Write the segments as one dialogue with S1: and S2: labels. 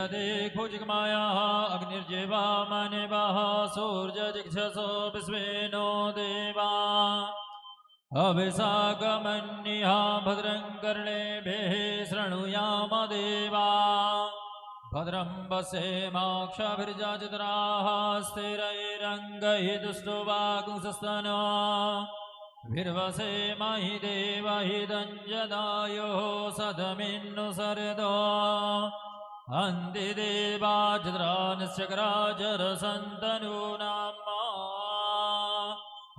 S1: देखो जिगमाया अग्निर्जेवा मनेवाः सूर्यजिक्षसो विश्वेनो देवा अभिषाकमन्यः भद्रं कर्णेभिः शृणुयाम देवा भद्रं पश्येमाक्षभिर्यजत्राः स्थिरैरङ्गैः दुष्टवागुंसस्तनो भिर्वसेमहि देवहि दञ्जदायो सदमिन्नु सरदो अन्तिदेवाजद्रानश्चक्राजरसन्तनूनाम्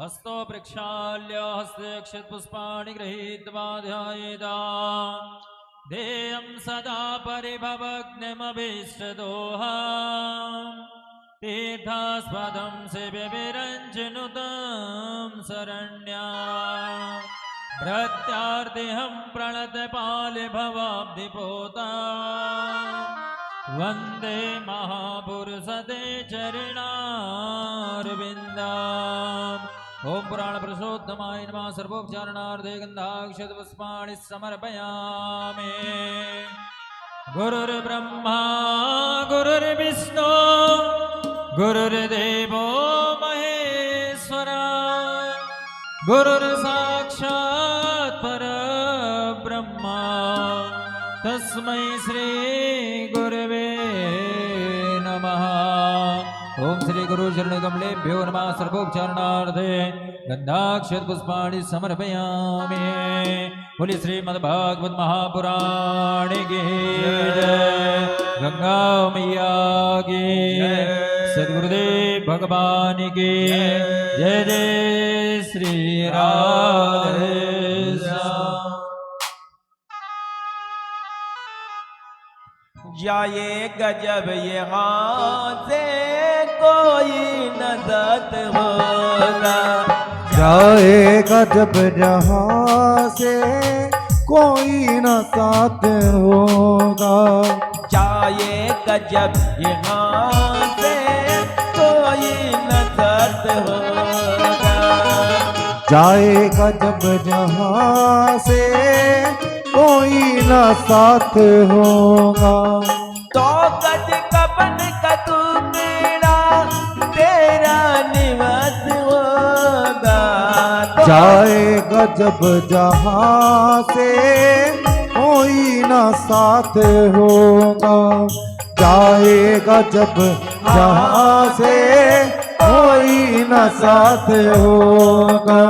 S1: हस्तो प्रक्षाल्य हस्ते क्षितपुष्पाणि गृहीत्वा ध्यायेदा देयं सदा परिभवग्निमभीष्टदोहम् तीर्थास्पदं सेव्य विरञ्जनुतं शरण्या प्रत्यार्तिहं प्रणतपालि भवाब्धिपोता वन्दे महापुरुषते चरणारविन्दम्। ओम पुराण पुरुषोत्तमाय नमः। सर्वोपचारणार्थे गन्धाक्षतपुष्पाणि समर्पयामि। गुरुर्ब्रह्मा गुरुर्विष्णु गुरुर्देवो महेश्वरा गुरुर्साक्षात् परब्रह्मा तस्मै श्री गुरवे नमः। ओम श्री गुरु चरण कमलेभ्यो नमः। सर्वोपचारणार्थे गन्धाक्षत पुष्पाणि समर्पयामि। बोलिए श्रीमद्भागवत महापुराण की जय। गंगा मैया की सद्गुरुदेव भगवान की जय। जय श्री राधे।
S2: जाए गजब यहाँ से कोई न दत होगा।
S3: जाए गजब जहाँ से कोई न साथ होगा।
S2: जाए गजब यहाँ से कोई न दत होगा।
S3: जाए गजब जहाँ से कोई न साथ होगा।
S2: तो गज कपन का तू तेरा निवास होगा।
S3: जाए गजब जहाँ से कोई न साथ होगा। जाए गजब जहाँ से कोई न साथ होगा।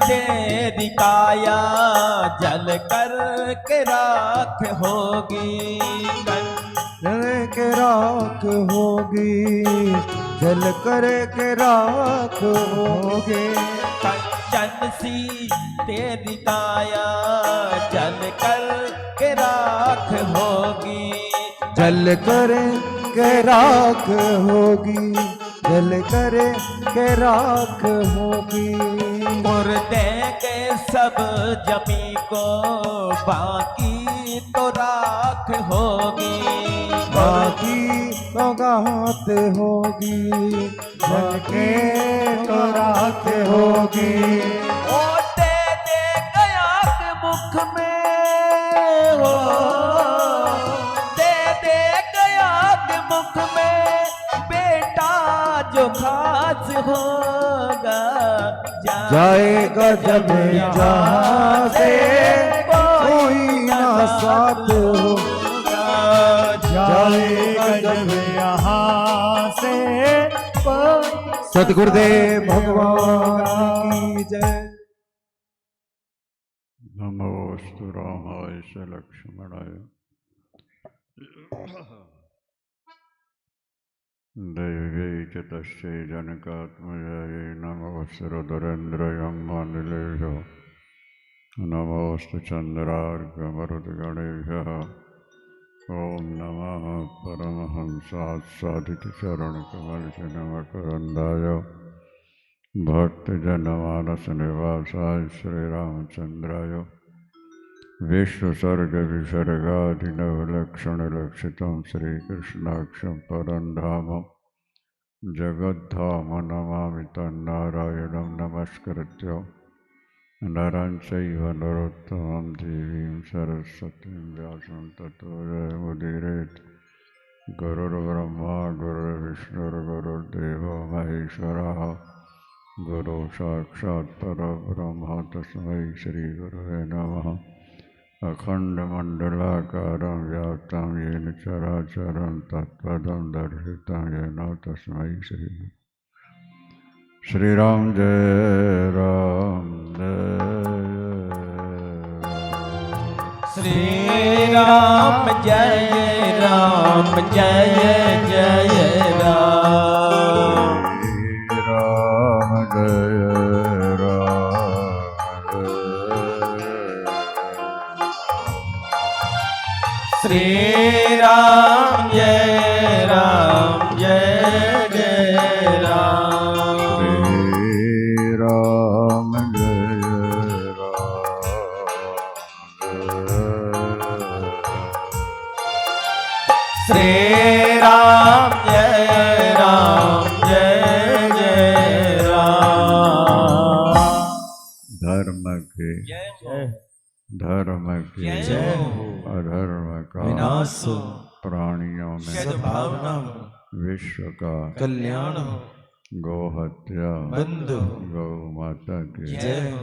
S2: तेरी काया जल कर के राख होगी।
S3: जल के राख होगी। जल कर के राख होगी।
S2: कंचन सी तेरी काया जल कर के राख होगी।
S3: जल कर के राख होगी। जल कर के राख होगी।
S2: मुर्दे के सब जमी को बाकी तो राख होगी।
S3: बाकी तो गात होगी। जल के तो राख होगी।
S2: ओ दे दे गया के मुख में हो। दे दे गया के मुख में बेटा जो खास होगा।
S3: जाएगा जब जहाँ से कोई न साथ होगा। जाएगा जब यहाँ से सतगुरुदेव भगवान की जय।
S4: नमोस्तु रामाय च लक्ष्मणाय दैवी च तस्यै जनकात्मजायै। नमोस्तु रुद्रेन्द्रयं नमोस्तु चन्द्रार्कमरुद्गणेभ्यः। ओम नमः परमहंसात् साधितचरणकमलशनमकरन्दाय भक्तजनमानस निवासाय श्रीरामचंद्राय विश्वसर्ग विसर्गादिनवलक्षणलक्षितं श्रीकृष्णाक्षं परं धामं जगद्धाम नमामि तन्नारायणं नमस्कृत्य नरं चैव नरोत्तमं देवीं सरस्वतीं व्यासं ततो जयमुदीरयेत्। गुरुर्ब्रह्मा गुरुर्विष्णुर्गुरुर्देवो महेश्वरः गुरु साक्षात् परब्रह्म तस्मै श्रीगुरवे नमः। अखण्डमण्डलाकारं व्याप्तं येन चराचरं तत्पदं दर्शितं येन तस्मै श्रीराम जय राम
S2: श्री राम जय राम जय जय राम।
S4: राम जय
S2: श्री राम जय राम जय जय राम।
S4: श्री राम जय राम
S2: श्री राम जय राम जय जय राम।
S4: धर्म के
S2: जय हो,
S4: अधर्म का
S2: विनाश हो,
S4: प्राणियों में
S2: सद्भावना हो,
S4: विश्व का
S2: कल्याण हो,
S4: गोहत्या
S2: बंद हो,
S4: गौ माता की
S2: जय हो।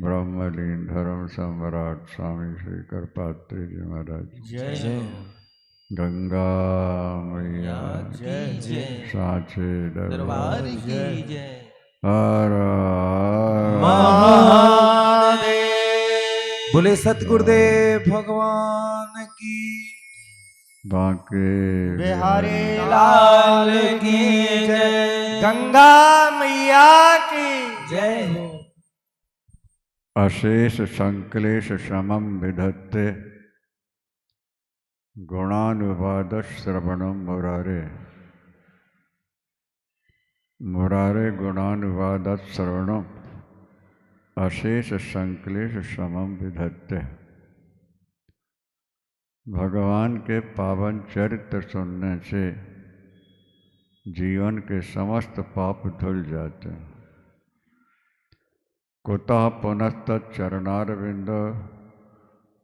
S4: ब्रह्मलीन धर्म सम्राट स्वामी श्री कृपात्री जी महाराज
S2: जय हो।
S4: गंगा मैया
S2: जय जय
S4: साचे
S2: दरबार की जय।
S4: हर
S2: महादेव।
S3: बोले सतगुरुदेव भगवान की
S4: बांके
S3: बिहारी
S2: लाल की जय।
S3: गंगा मैया की
S2: जय हो।
S4: अशेष संक्लेश समम विधत्ते गुणानुवाद श्रवणम मुरारे। मुरारे गुणानुवाद श्रवणम अशेष संक्लेश समम विधत्ते। भगवान के पावन चरित्र सुनने से जीवन के समस्त पाप धुल जाते हैं। कुतः पुनस्तच्चरणारविंद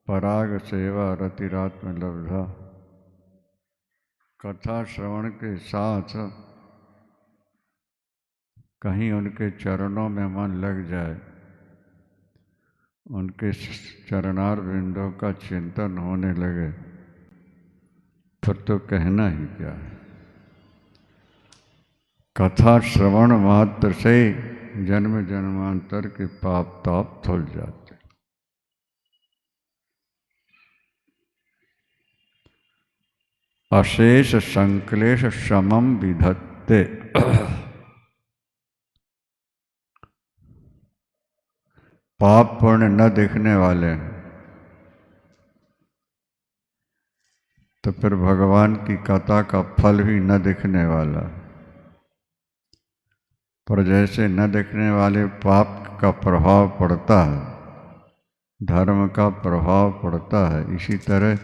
S4: पराग सेवा रतिरात्म लब्धा। कथा श्रवण के साथ कहीं उनके चरणों में मन लग जाए, उनके चरणार बिंदों का चिंतन होने लगे, फिर तो कहना ही क्या है। कथा श्रवण मात्र से जन्म जन्मांतर के पाप ताप धुल जाते। अशेष संक्लेश समम विधत्ते। पाप पुण्य न दिखने वाले हैं तो फिर भगवान की कथा का फल भी न दिखने वाला। पर जैसे न दिखने वाले पाप का प्रभाव पड़ता है, धर्म का प्रभाव पड़ता है, इसी तरह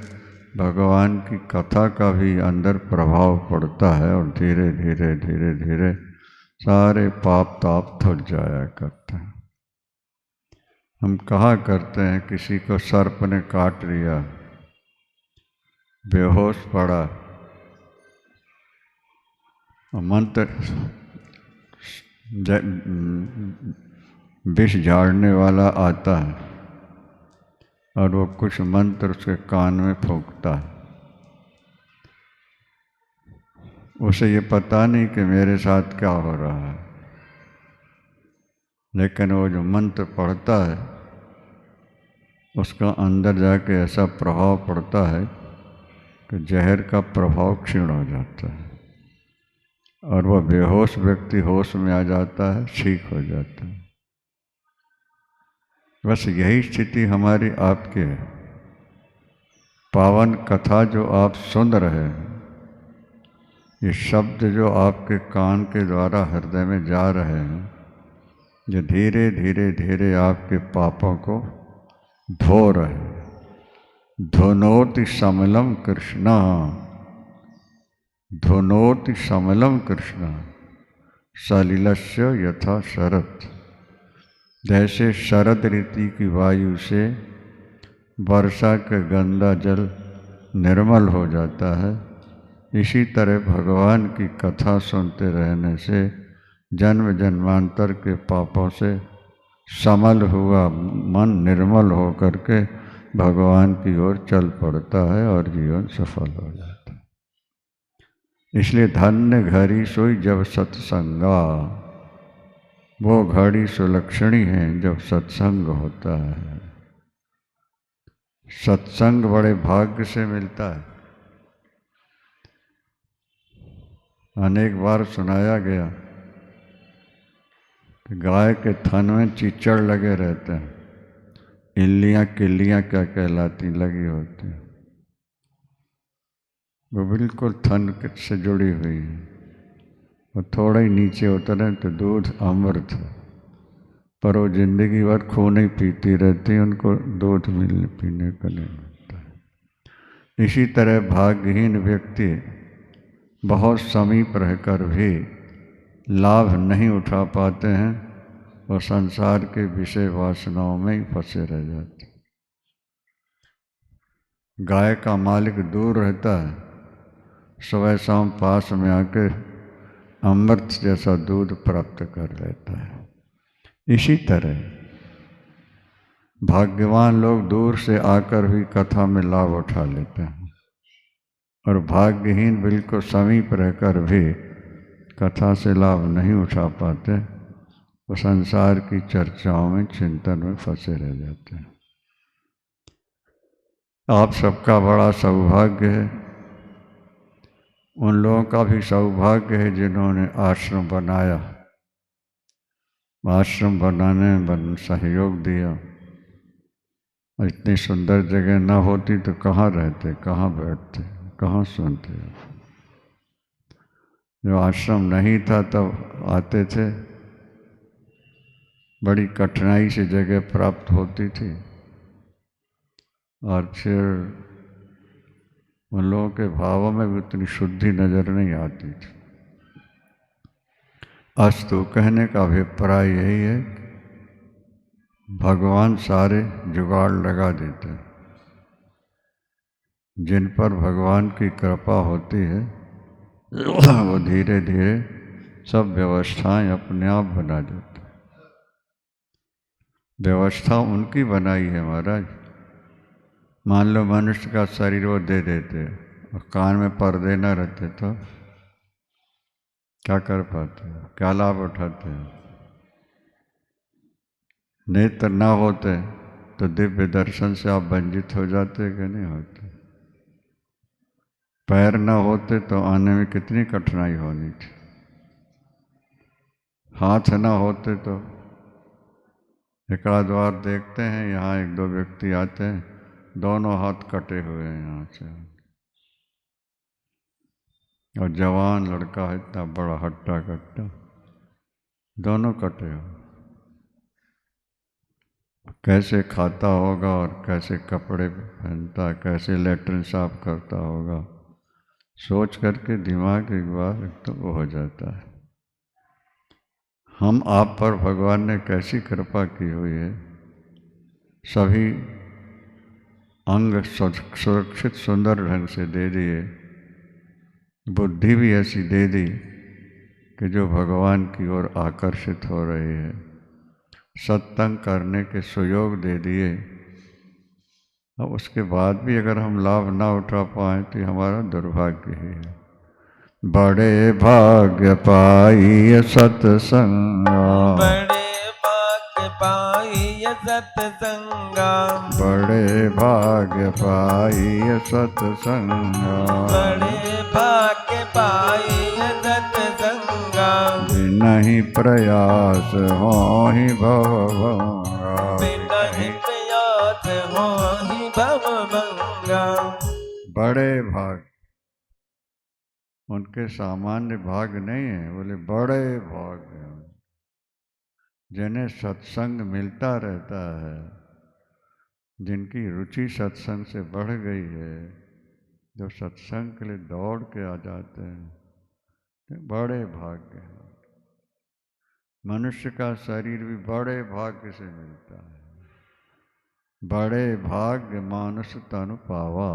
S4: भगवान की कथा का भी अंदर प्रभाव पड़ता है और धीरे धीरे धीरे धीरे सारे पाप ताप धुल जाया करते हैं। हम कहा करते हैं किसी को सर्प ने काट लिया, बेहोश पड़ा, मंत्र विष झाड़ने वाला आता है और वो कुछ मंत्र उसके कान में फूंकता है। उसे ये पता नहीं कि मेरे साथ क्या हो रहा है, लेकिन वो जो मंत्र पढ़ता है उसका अंदर जाके ऐसा प्रभाव पड़ता है कि जहर का प्रभाव क्षीण हो जाता है और वह बेहोश व्यक्ति होश में आ जाता है, ठीक हो जाता है। बस यही स्थिति हमारी आपकी है। पावन कथा जो आप सुन रहे हैं, ये शब्द जो आपके कान के द्वारा हृदय में जा रहे हैं, जो धीरे धीरे धीरे आपके पापों को धो रहे। धुनोति समलम कृष्ण, धुनोति समलम कृष्ण सलिलस्य यथा शरद। जैसे शरद ऋतु की वायु से वर्षा का गंदा जल निर्मल हो जाता है, इसी तरह भगवान की कथा सुनते रहने से जन्म जन्मांतर के पापों से समल हुआ मन निर्मल हो करके भगवान की ओर चल पड़ता है और जीवन सफल हो जाता है। इसलिए धन्य घड़ी सोई जब सत्संगा, वो घड़ी सुलक्षणी है जब सत्संग होता है। सत्संग बड़े भाग्य से मिलता है। अनेक बार सुनाया गया कि गाय के थन में चिचड़ लगे रहते हैं, इल्लियाँ किल्लियाँ क्या कहलाती लगी होती हैं, वो बिल्कुल थन से जुड़ी हुई है। वो थोड़ा ही नीचे उतरे तो दूध अमृत है, पर वो जिंदगी भर खून ही पीती रहती, उनको दूध पीने का नहीं मिलता है। इसी तरह भाग्यहीन व्यक्ति बहुत समीप रहकर भी लाभ नहीं उठा पाते हैं और संसार के विषय वासनाओं में ही फंसे रह जाते। गाय का मालिक दूर रहता है, सुबह शाम पास में आकर अमृत जैसा दूध प्राप्त कर लेता है। इसी तरह भाग्यवान लोग दूर से आकर भी कथा में लाभ उठा लेते हैं और भाग्यहीन बिल्कुल समीप रहकर भी कथा से लाभ नहीं उठा पाते, वो संसार की चर्चाओं में चिंतन में फंसे रह जाते हैं। आप सबका बड़ा सौभाग्य है, उन लोगों का भी सौभाग्य है जिन्होंने आश्रम बनाया, आश्रम बनाने में सहयोग दिया। इतनी सुंदर जगह ना होती तो कहाँ रहते, कहाँ बैठते, कहाँ सुनते। जो आश्रम नहीं था तब आते थे, बड़ी कठिनाई से जगह प्राप्त होती थी और फिर उन लोगों के भावों में भी उतनी शुद्धि नजर नहीं आती थी। अस्तु कहने का अभिप्राय यही है, भगवान सारे जुगाड़ लगा देते हैं। जिन पर भगवान की कृपा होती है वो धीरे धीरे सब व्यवस्थाएं अपने आप बना देते हैं। व्यवस्था उनकी बनाई है महाराज। मान लो मनुष्य का शरीर वो दे देते और कान में पर्दे न रहते तो क्या कर पाते, क्या लाभ उठाते हैं। नेत्र ना होते तो दिव्य दर्शन से आप वंचित हो जाते कि नहीं होते। पैर न होते तो आने में कितनी कठिनाई होनी थी। हाथ न होते तो एक आध बार देखते हैं, यहाँ एक दो व्यक्ति आते हैं, दोनों हाथ कटे हुए हैं यहाँ से, और जवान लड़का है इतना बड़ा हट्टा कट्टा, दोनों कटे हुए। कैसे खाता होगा और कैसे कपड़े पहनता, कैसे लेटरिन साफ करता होगा, सोच करके दिमाग एक बार तो वो हो जाता है। हम आप पर भगवान ने कैसी कृपा की हुई है, सभी अंग सुरक्षित सुंदर ढंग से दे दिए, बुद्धि भी ऐसी दे दी कि जो भगवान की ओर आकर्षित हो रही है, सत्संग करने के सुयोग दे दिए। अब उसके बाद भी अगर हम लाभ ना उठा पाए तो हमारा दुर्भाग्य ही है। बड़े भाग्य पाई सत्संगा,
S2: बड़े भाग्य पाई सत्संगा,
S4: बड़े भाग्य पाई सत्संगा,
S2: बड़े भाग्य पाई सत्संगा,
S4: नहीं प्रयास हो ही भवभंगा,
S2: बिना ही प्रयास हो ही भवभंगा।
S4: बड़े भाग उनके सामान्य भाग नहीं है, बोले बड़े भाग हैं। जिन्हें सत्संग मिलता रहता है, जिनकी रुचि सत्संग से बढ़ गई है, जो सत्संग के लिए दौड़ के आ जाते हैं, तो बड़े भाग्य हैं। मनुष्य का शरीर भी बड़े भाग्य से मिलता है। बड़े भाग्य मानुष तनु पावा।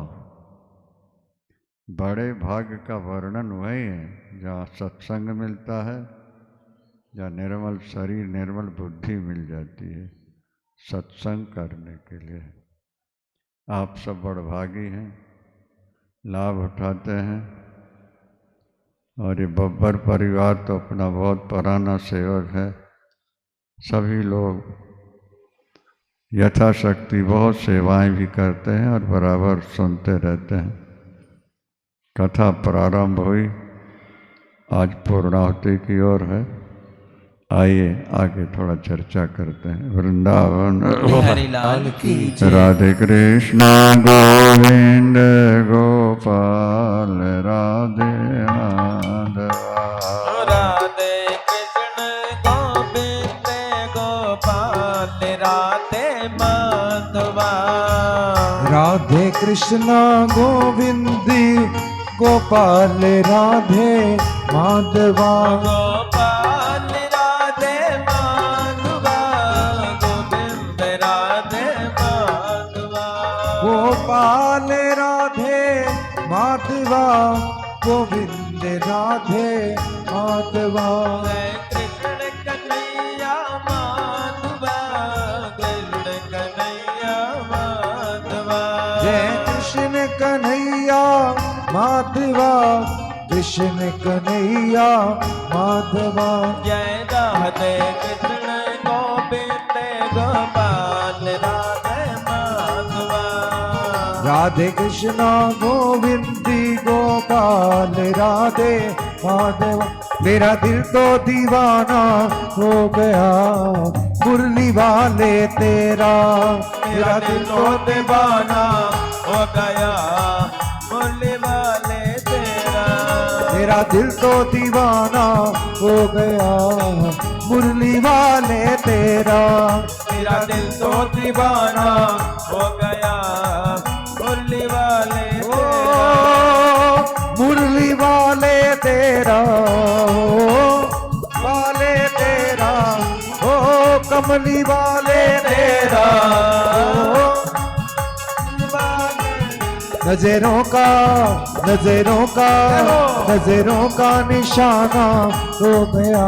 S4: बड़े भाग्य का वर्णन वही है जहाँ सत्संग मिलता है, जहाँ निर्मल शरीर निर्मल बुद्धि मिल जाती है सत्संग करने के लिए। आप सब बड़भागी हैं, लाभ उठाते हैं। और ये बब्बर परिवार तो अपना बहुत पुराना सेवक है। सभी लोग यथाशक्ति बहुत सेवाएं भी करते हैं और बराबर सुनते रहते हैं। कथा प्रारंभ हुई, आज पूर्णाहुति की ओर है। आइए आगे थोड़ा चर्चा करते हैं। वृंदावन
S2: हरिलाल की जय।
S4: राधे कृष्ण गोविंद गोपाल राधे माधवा।
S2: राधे कृष्ण गोविंद गोपाल राधे माधवा।
S3: राधे कृष्ण गोविंद गोपाल राधे माधवा।
S2: गोपाल राधे माधवा गोविंद राधे माधवा।
S3: गोपाल राधे माधवा गोविंद राधे माधवा।
S2: जय कृष्ण कन्हैया माधवा कृष्ण कन्हैया माधवा।
S3: जय कृष्ण कन्हैया माधवा कृष्ण कन्हैया माधवा।
S2: जय राधे कृष्ण गोविंद गोपाल राधे माधवा।
S3: राधे कृष्ण गोविंद गोपाल राधे माधवा। मेरा दिल तो दीवाना हो गया मुरली वाले तेरा।
S2: मेरा दिल तो दीवाना हो गया मुरली वाले तेरा।
S3: मेरा दिल तो दीवाना हो गया मुरली वाले तेरा।
S2: मेरा दिल तो दीवाना हो गया मुरली वाले तेरा।
S3: मुरली वाले तेरा वाले तेरा ओ कमली वाले तेरा। नजरों का नजरों का निशाना हो गया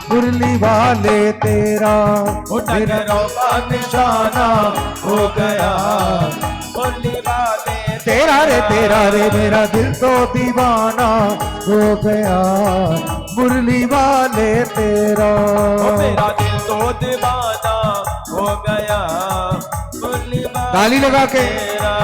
S3: मुरली वाले तेरा।
S2: नजरों का निशाना हो गया मुरली वाले
S3: तेरा रे मेरा दिल तो दीवाना हो गया मुरली वाले तेरा।
S2: मेरा दिल तो दीवाना हो गया मुरली वाले
S3: ताली लगा के
S2: तेरा।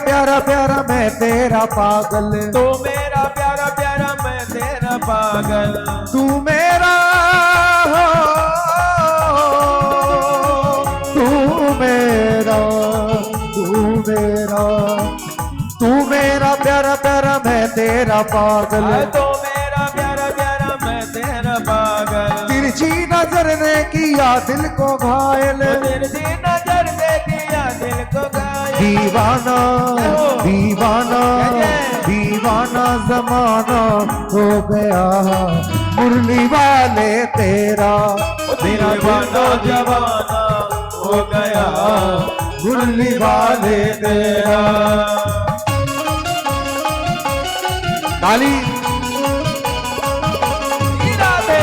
S3: प्यारा प्यारा मैं तेरा पागल।
S2: तू मेरा प्यारा प्यारा मैं तेरा पागल।
S3: तू मेरा तू मेरा तू मेरा तू मेरा प्यारा प्यारा मैं तेरा पागल।
S2: तू मेरा प्यारा प्यारा मैं तेरा पागल।
S3: तिरछी नजर ने किया दिल को घायल।
S2: तिरछी नजर ने किया दिल को घायल।
S3: दीवाना दीवाना दीवाना जमाना हो गया मुरली वाले तेरा।
S2: मेरा दीवाना जमाना हो गया
S3: मुरली वाले तेरा। ताली
S2: राधे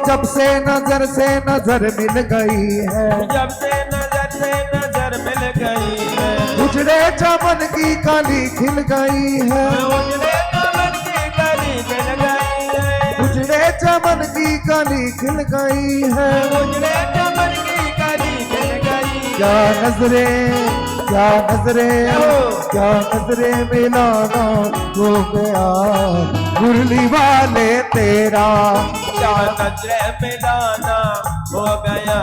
S3: जब से से नजर मिल गई है,
S2: जब से नजर मिल गई है,
S3: उजड़े चमन की कली खिल गई है,
S2: उजड़े चमन की कली खिल गई है,
S3: उजड़े चमन की कली खिल गई है।
S2: उजड़े चमन की कली खिल गई है।
S3: क्या नजरे मिलाना हो गया मुरली वाले तेरा,
S2: क्या नजरे मिलाना हो गया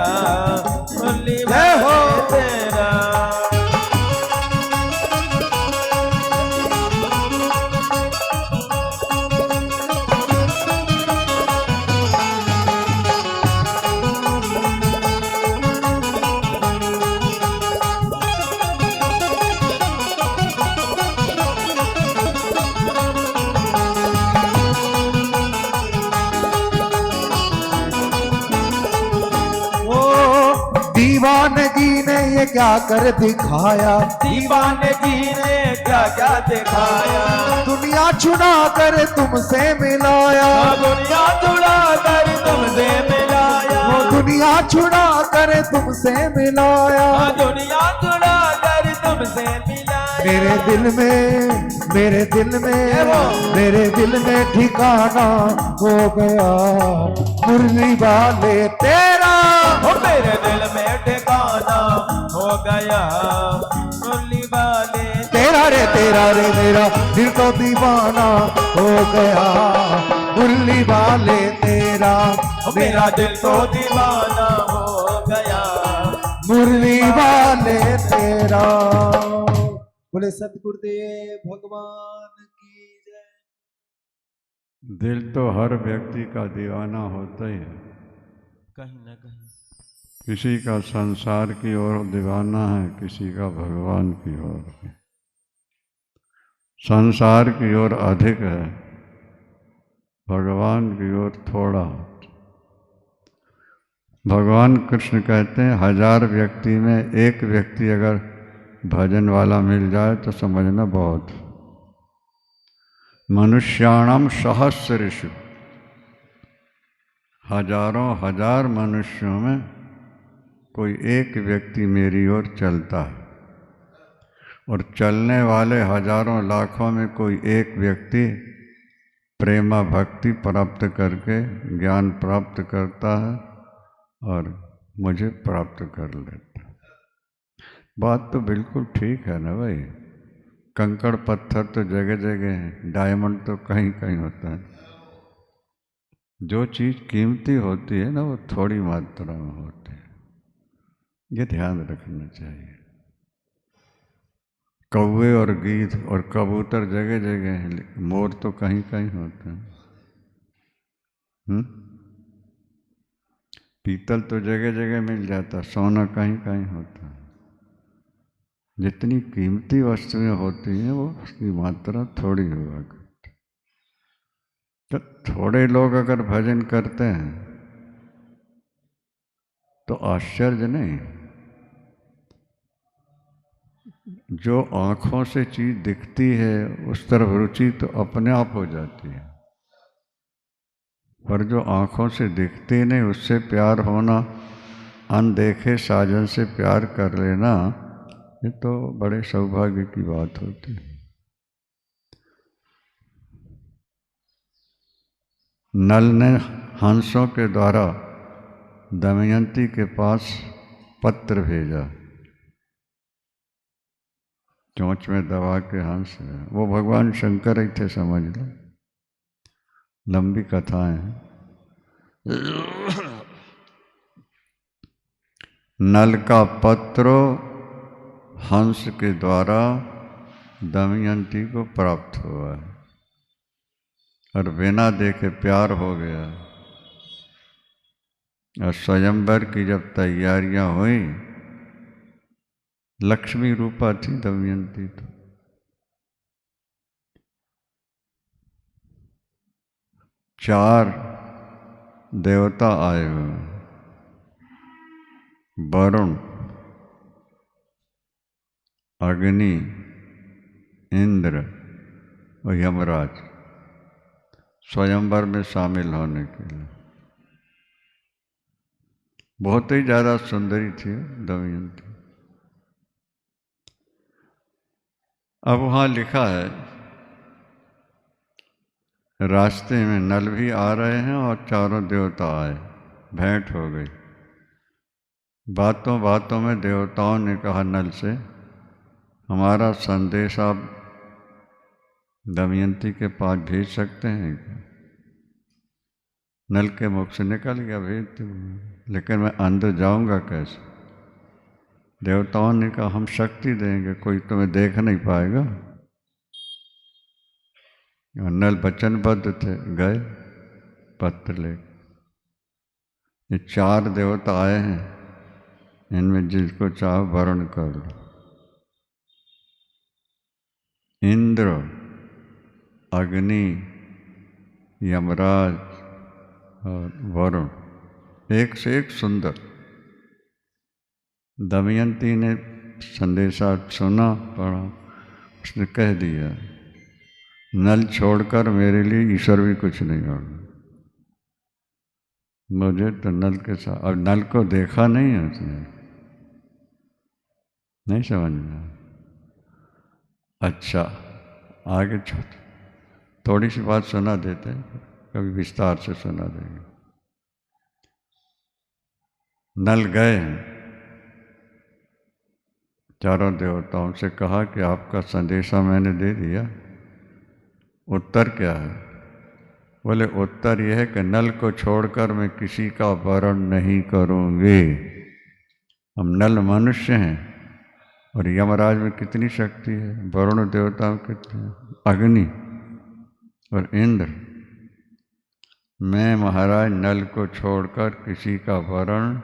S2: मुरली
S3: जय हो।
S2: वाले तेरा।
S3: दीवानगी ने ये क्या कर दिखाया,
S2: दीवानगी ने क्या क्या दिखाया,
S3: दुनिया चुना कर तुमसे मिलाया,
S2: दुनिया चुरा कर तुमसे मिलाया,
S3: वो दुनिया छुड़ा कर तुमसे मिलाया।
S2: दुनिया चुरा कर तुमसे मिलाया।
S3: मेरे दिल में ठिकाना हो गया मुरली वाले तेरा,
S2: ओ मेरे दिल में ठिकाना हो गया मुरली वाले
S3: तेरा रे मेरा दिल तो दीवाना हो गया मुरली वाले तेरा,
S2: ओ मेरा दिल तो दीवाना हो गया।
S3: मुरली वाले तेरा। बोले सतगुरुदेव भगवान की जय।
S4: दिल तो हर व्यक्ति का दीवाना होता ही है,
S2: कहीं ना कहीं
S4: किसी का संसार की ओर दीवाना है, किसी का भगवान की ओर। संसार की ओर अधिक है, भगवान की ओर थोड़ा। भगवान कृष्ण कहते हैं 1000 व्यक्ति में एक व्यक्ति अगर भजन वाला मिल जाए तो समझना बहुत। मनुष्याणाम सहस्रेषु, हजारों हजार मनुष्यों में कोई एक व्यक्ति मेरी ओर चलता है, और चलने वाले हजारों लाखों में कोई एक व्यक्ति प्रेमा भक्ति प्राप्त करके ज्ञान प्राप्त करता है और मुझे प्राप्त कर लेता है। बात तो बिल्कुल ठीक है ना भाई। कंकड़ पत्थर तो जगह जगह हैं, डायमंड तो कहीं कहीं होता है। जो चीज़ कीमती होती है ना वो थोड़ी मात्रा में होती है, ये ध्यान रखना चाहिए। कौवे और गीध और कबूतर जगह जगह हैं, मोर तो कहीं कहीं होते हैं। पीतल तो जगह जगह मिल जाता, सोना कहीं कहीं होता है। जितनी कीमती वस्तुएं होती हैं वो उसकी मात्रा थोड़ी हुआ करती। तो थोड़े लोग अगर भजन करते हैं तो आश्चर्य नहीं। जो आँखों से चीज़ दिखती है उस तरफ रुचि तो अपने आप हो जाती है, पर जो आँखों से दिखती नहीं उससे प्यार होना, अनदेखे साजन से प्यार कर लेना, ये तो बड़े सौभाग्य की बात होती है। नल ने हंसों के द्वारा दमयंती के पास पत्र भेजा, चोंच में दबा के हंस है। वो भगवान शंकर ही थे, समझ लो। लंबी कथाएं हैं। नल का पत्र हंस के द्वारा दमयंती को प्राप्त हुआ है और बिना देखे प्यार हो गया। और स्वयंवर की जब तैयारियां हुई, लक्ष्मी रूपा थी दमयंती तो। चार देवता आए हुए, वरुण, अग्नि, इंद्र और यमराज, स्वयंवर में शामिल होने के लिए। बहुत ही ज़्यादा सुंदरी थी दमयंती। अब वहाँ लिखा है, रास्ते में नल भी आ रहे हैं और चारों देवता आए, भेंट हो गई। बातों बातों में देवताओं ने कहा नल से, हमारा संदेश आप दमयंती के पास भेज सकते हैं क्या? नल के मुख से निकल गया, भेज दूँगा, लेकिन मैं अंदर जाऊंगा कैसे? देवताओं ने कहा हम शक्ति देंगे, कोई तुम्हें देख नहीं पाएगा। और नल वचनबद्ध थे, गए पत्र ले। ये 4 देवता आए हैं, इनमें जिसको चाहो वर्ण कर लो। इंद्र, अग्नि, यमराज और वरुण, एक से एक सुंदर। दमयंती ने संदेशा सुना, पढ़ा, उसने कह दिया नल छोड़कर मेरे लिए ईश्वर भी कुछ नहीं होगा। मुझे तो नल के साथ, और नल को देखा नहीं है उसने, नहीं समझ में। अच्छा, आगे थोड़ी सी बात सुना देते हैं, कभी विस्तार से सुना देंगे। नल गए हैं, चारों देवताओं से कहा कि आपका संदेशा मैंने दे दिया, उत्तर क्या है? बोले उत्तर यह है कि नल को छोड़कर मैं किसी का वरण नहीं करूँगी। हम नल मनुष्य हैं, और यमराज में कितनी शक्ति है, वरुण देवता में कितनी, अग्नि और इंद्र। मैं महाराज नल को छोड़कर किसी का वरण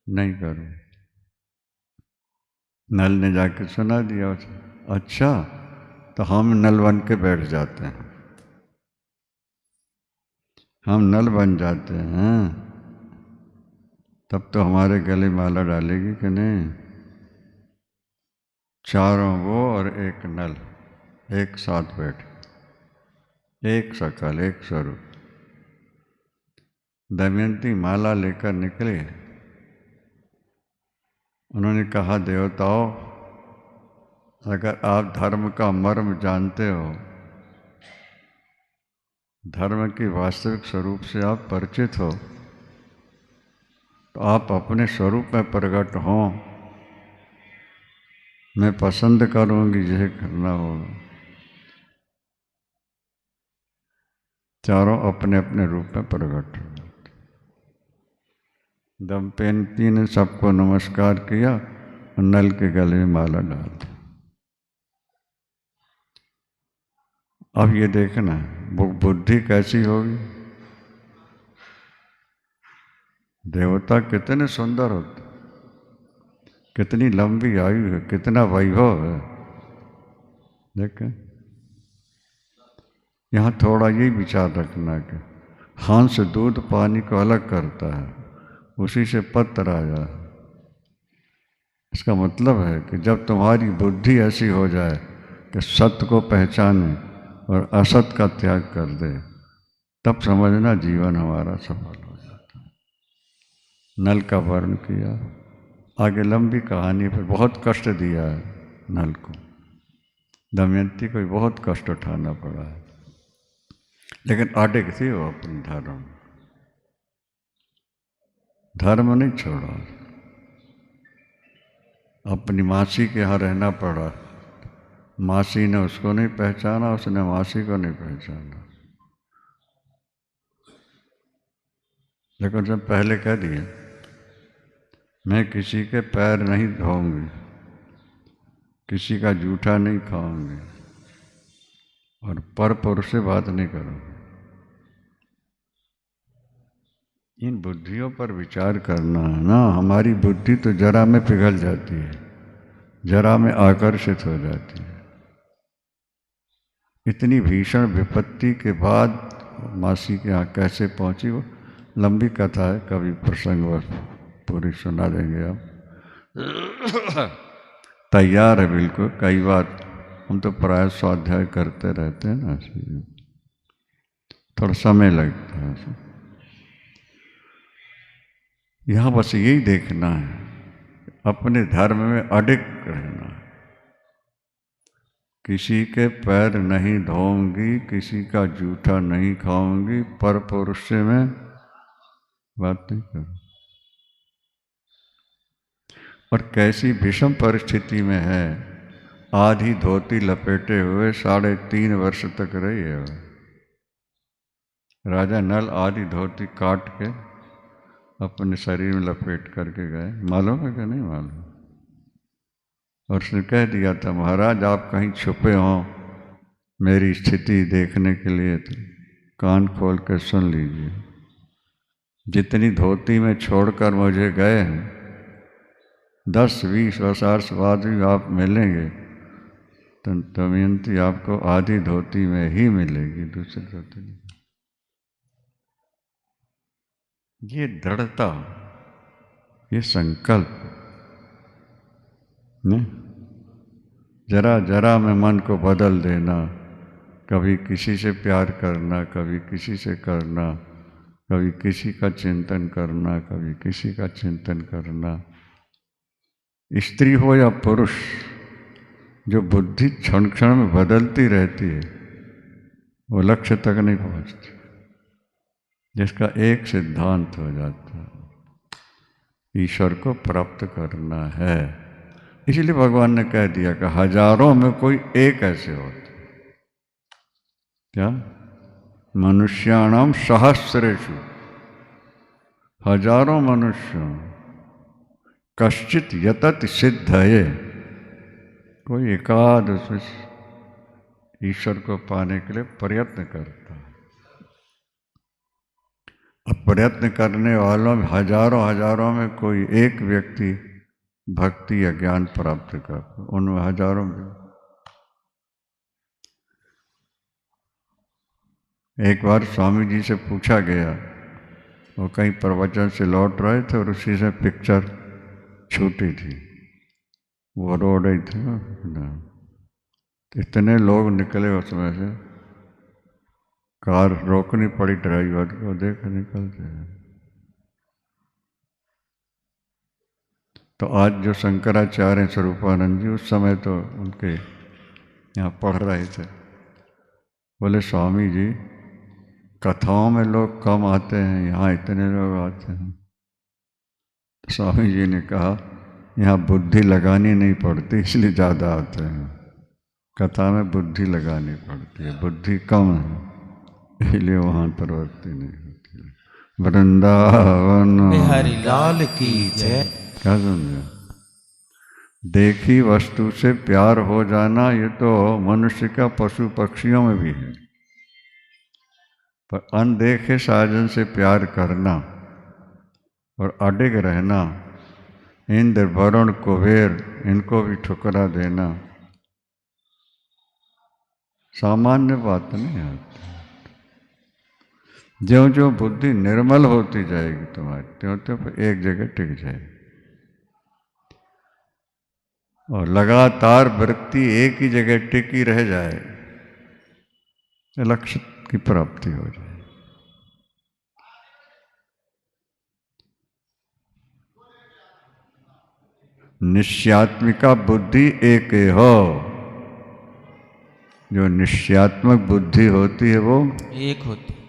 S4: नहीं करूं। नल ने जाके सुना दिया उसे। अच्छा, तो हम नल बन के बैठ जाते हैं, हम नल बन जाते हैं, तब तो हमारे गले माला डालेगी कि नहीं? चारों वो और एक नल एक साथ बैठे, एक शकल एक स्वरूप। दमयंती माला लेकर निकले। उन्होंने कहा देवताओं, अगर आप धर्म का मर्म जानते हो, धर्म के वास्तविक स्वरूप से आप परिचित हो, तो आप अपने स्वरूप में प्रकट हो। मैं पसंद करूंगी यह करना होगा। चारों अपने अपने रूप में प्रकट हो। दमयंती ने सबको नमस्कार किया और नल के गले में माला डाल दी। अब ये देखना वो बुद्धि कैसी होगी। देवता कितने सुंदर होते, कितनी लंबी आयु है, कितना वैभव है। देखें, यहाँ थोड़ा ये विचार रखना कि हंस दूध पानी को अलग करता है, उसी से पत्र आया। इसका मतलब है कि जब तुम्हारी बुद्धि ऐसी हो जाए कि सत्य को पहचाने और असत का त्याग कर दे, तब समझना जीवन हमारा सफल हो जाता है। नल का वर्ण किया, आगे लंबी कहानी पर बहुत कष्ट दिया है नल को। दमयंती को बहुत कष्ट उठाना पड़ा है, लेकिन अडिग थी वो अपने धर्म, धर्म नहीं छोड़ा। अपनी मासी के यहाँ रहना पड़ा, मासी ने उसको नहीं पहचाना, उसने मासी को नहीं पहचाना, लेकिन उसने पहले कह दिया मैं किसी के पैर नहीं धोऊंगी, किसी का जूठा नहीं खाऊंगी और पर पुरुष से बात नहीं करूंगी। इन बुद्धियों पर विचार करना है ना। हमारी बुद्धि तो जरा में पिघल जाती है, जरा में आकर्षित हो जाती है। इतनी भीषण विपत्ति के बाद मासी के यहाँ कैसे पहुंची, वो लंबी कथा है, कभी प्रसंगवश पूरी सुना देंगे। आप तैयार है बिल्कुल। कई बार हम तो प्राय स्वाध्याय करते रहते हैं ना, थोड़ा समय लगता है। यहाँ बस यही देखना है, अपने धर्म में अडिग रहना है। किसी के पैर नहीं धोऊंगी, किसी का जूठा नहीं खाऊंगी, पर पुरुष से मैं बात नहीं करूं। और कैसी भीषण परिस्थिति में है, आधी धोती लपेटे हुए 3.5 वर्ष तक रही है। राजा नल आधी धोती काट के अपने शरीर में लपेट करके गए, मालूम है कि नहीं मालूम। और उसने कह दिया था, महाराज आप कहीं छुपे हों मेरी स्थिति देखने के लिए तो कान खोल कर सुन लीजिए। जितनी धोती में छोड़कर मुझे गए हैं, 10-20 वर्ष बाद भी आप मिलेंगे तो दमयंती आपको आधी धोती में ही मिलेगी, दूसरी धोती नहीं। ये दृढ़ता, ये संकल्प नहीं, जरा जरा में मन को बदल देना, कभी किसी से प्यार करना, कभी किसी से करना, कभी किसी का चिंतन करना, कभी किसी का चिंतन करना। स्त्री हो या पुरुष, जो बुद्धि क्षण क्षण में बदलती रहती है वो लक्ष्य तक नहीं पहुंचती, जिसका एक सिद्धांत हो जाता है, ईश्वर को प्राप्त करना है। इसलिए भगवान ने कह दिया कि हजारों में कोई एक ऐसे होते, क्या मनुष्याणाम सहस्रेषु, हजारों मनुष्यों कश्चित यतत सिद्धये, कोई एकाध उसमें ईश्वर को पाने के लिए प्रयत्न करता है। अब प्रयत्न करने वालों में हजारों में कोई एक व्यक्ति भक्ति या ज्ञान प्राप्त कर, उनमें हजारों में। एक बार स्वामी जी से पूछा गया, वो कहीं प्रवचन से लौट रहे थे और उसी से पिक्चर छूटी थी, वो रो रही थी ना, इतने लोग निकले उसमें से, कार रोकनी पड़ी ड्राइवर को, देख निकलते हैं। तो आज जो शंकराचार्य स्वरूपानंद जी, उस समय तो उनके यहाँ पढ़ रहे थे, बोले स्वामी जी कथाओं में लोग कम आते हैं, यहाँ इतने लोग आते हैं। तो स्वामी जी ने कहा यहाँ बुद्धि लगानी नहीं पड़ती, इसलिए ज़्यादा आते हैं। कथा में बुद्धि लगानी पड़ती है, बुद्धि कम है इसलिए वहाँ प्रवृत्ति नहीं होती है। वृंदावन
S2: बिहारी लाल की जय।
S4: क्या समझे? देखी वस्तु से प्यार हो जाना ये तो मनुष्य का पशु पक्षियों में भी है, पर अनदेखे साजन से प्यार करना और अडिग रहना, इंद्र वरुण कुबेर इनको भी ठुकरा देना सामान्य बात नहीं आती। ज्यों ज्यों बुद्धि निर्मल होती जाएगी तुम्हारी, त्यों त्यों एक जगह टिक जाएगी और लगातार वृत्ति एक ही जगह टिकी रह जाए, लक्ष्य की प्राप्ति हो जाए। निश्चयात्मिका बुद्धि एक हो, जो निश्चयात्मक बुद्धि होती है वो
S2: एक होती
S4: है।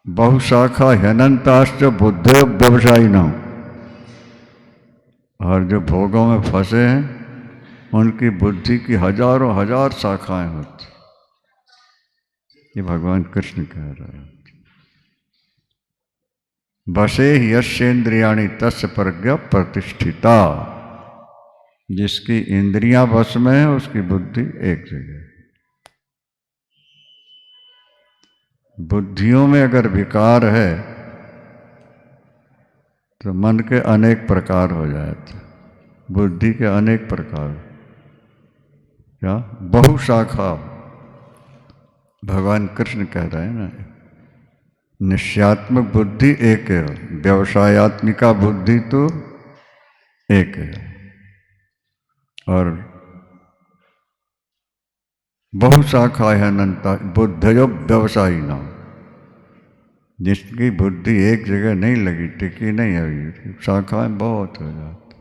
S4: बहुशाखा ह्यनंताश्च बुद्धयो व्यवसायिनः, और जो भोगों में फंसे हैं उनकी बुद्धि की हजार शाखाएं होती। ये भगवान कृष्ण कह रहे हैं। वशे यस्येन्द्रियाणि तस्य प्रज्ञा प्रतिष्ठिता, जिसकी इंद्रियां वश में है उसकी बुद्धि एक जगह। बुद्धियों में अगर विकार है तो मन के अनेक प्रकार हो जाते, बुद्धि के अनेक प्रकार, क्या बहुशाखा। भगवान कृष्ण कह रहे हैं ना, निश्चयात्मक बुद्धि एक है, व्यवसायत्मिका बुद्धि तो एक है, और बहुशाखा है अनंता बुद्धयो व्यवसायिना, जिसकी बुद्धि एक जगह नहीं लगी, टिकी नहीं, अभी शाखाएं बहुत हो जाती,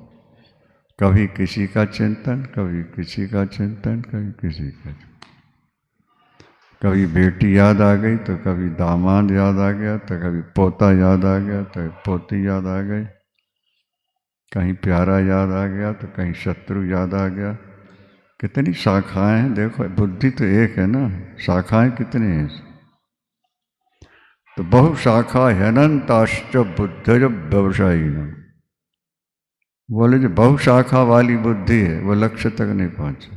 S4: कभी किसी का चिंतन, कभी किसी का चिंतन, कभी किसी का, कभी बेटी याद आ गई तो कभी दामाद याद आ गया, तो कभी पोता याद आ गया, तो पोती याद आ गई, कहीं प्यारा याद आ गया तो कहीं शत्रु याद आ गया। कितनी शाखाएं हैं, देखो बुद्धि तो एक है ना, शाखाएं कितनी हैं। तो बहुशाखा अनंताश्च बुद्धि व्यवसायी न, बोले जो बहुशाखा वाली बुद्धि है वो लक्ष्य तक नहीं पहुंचे।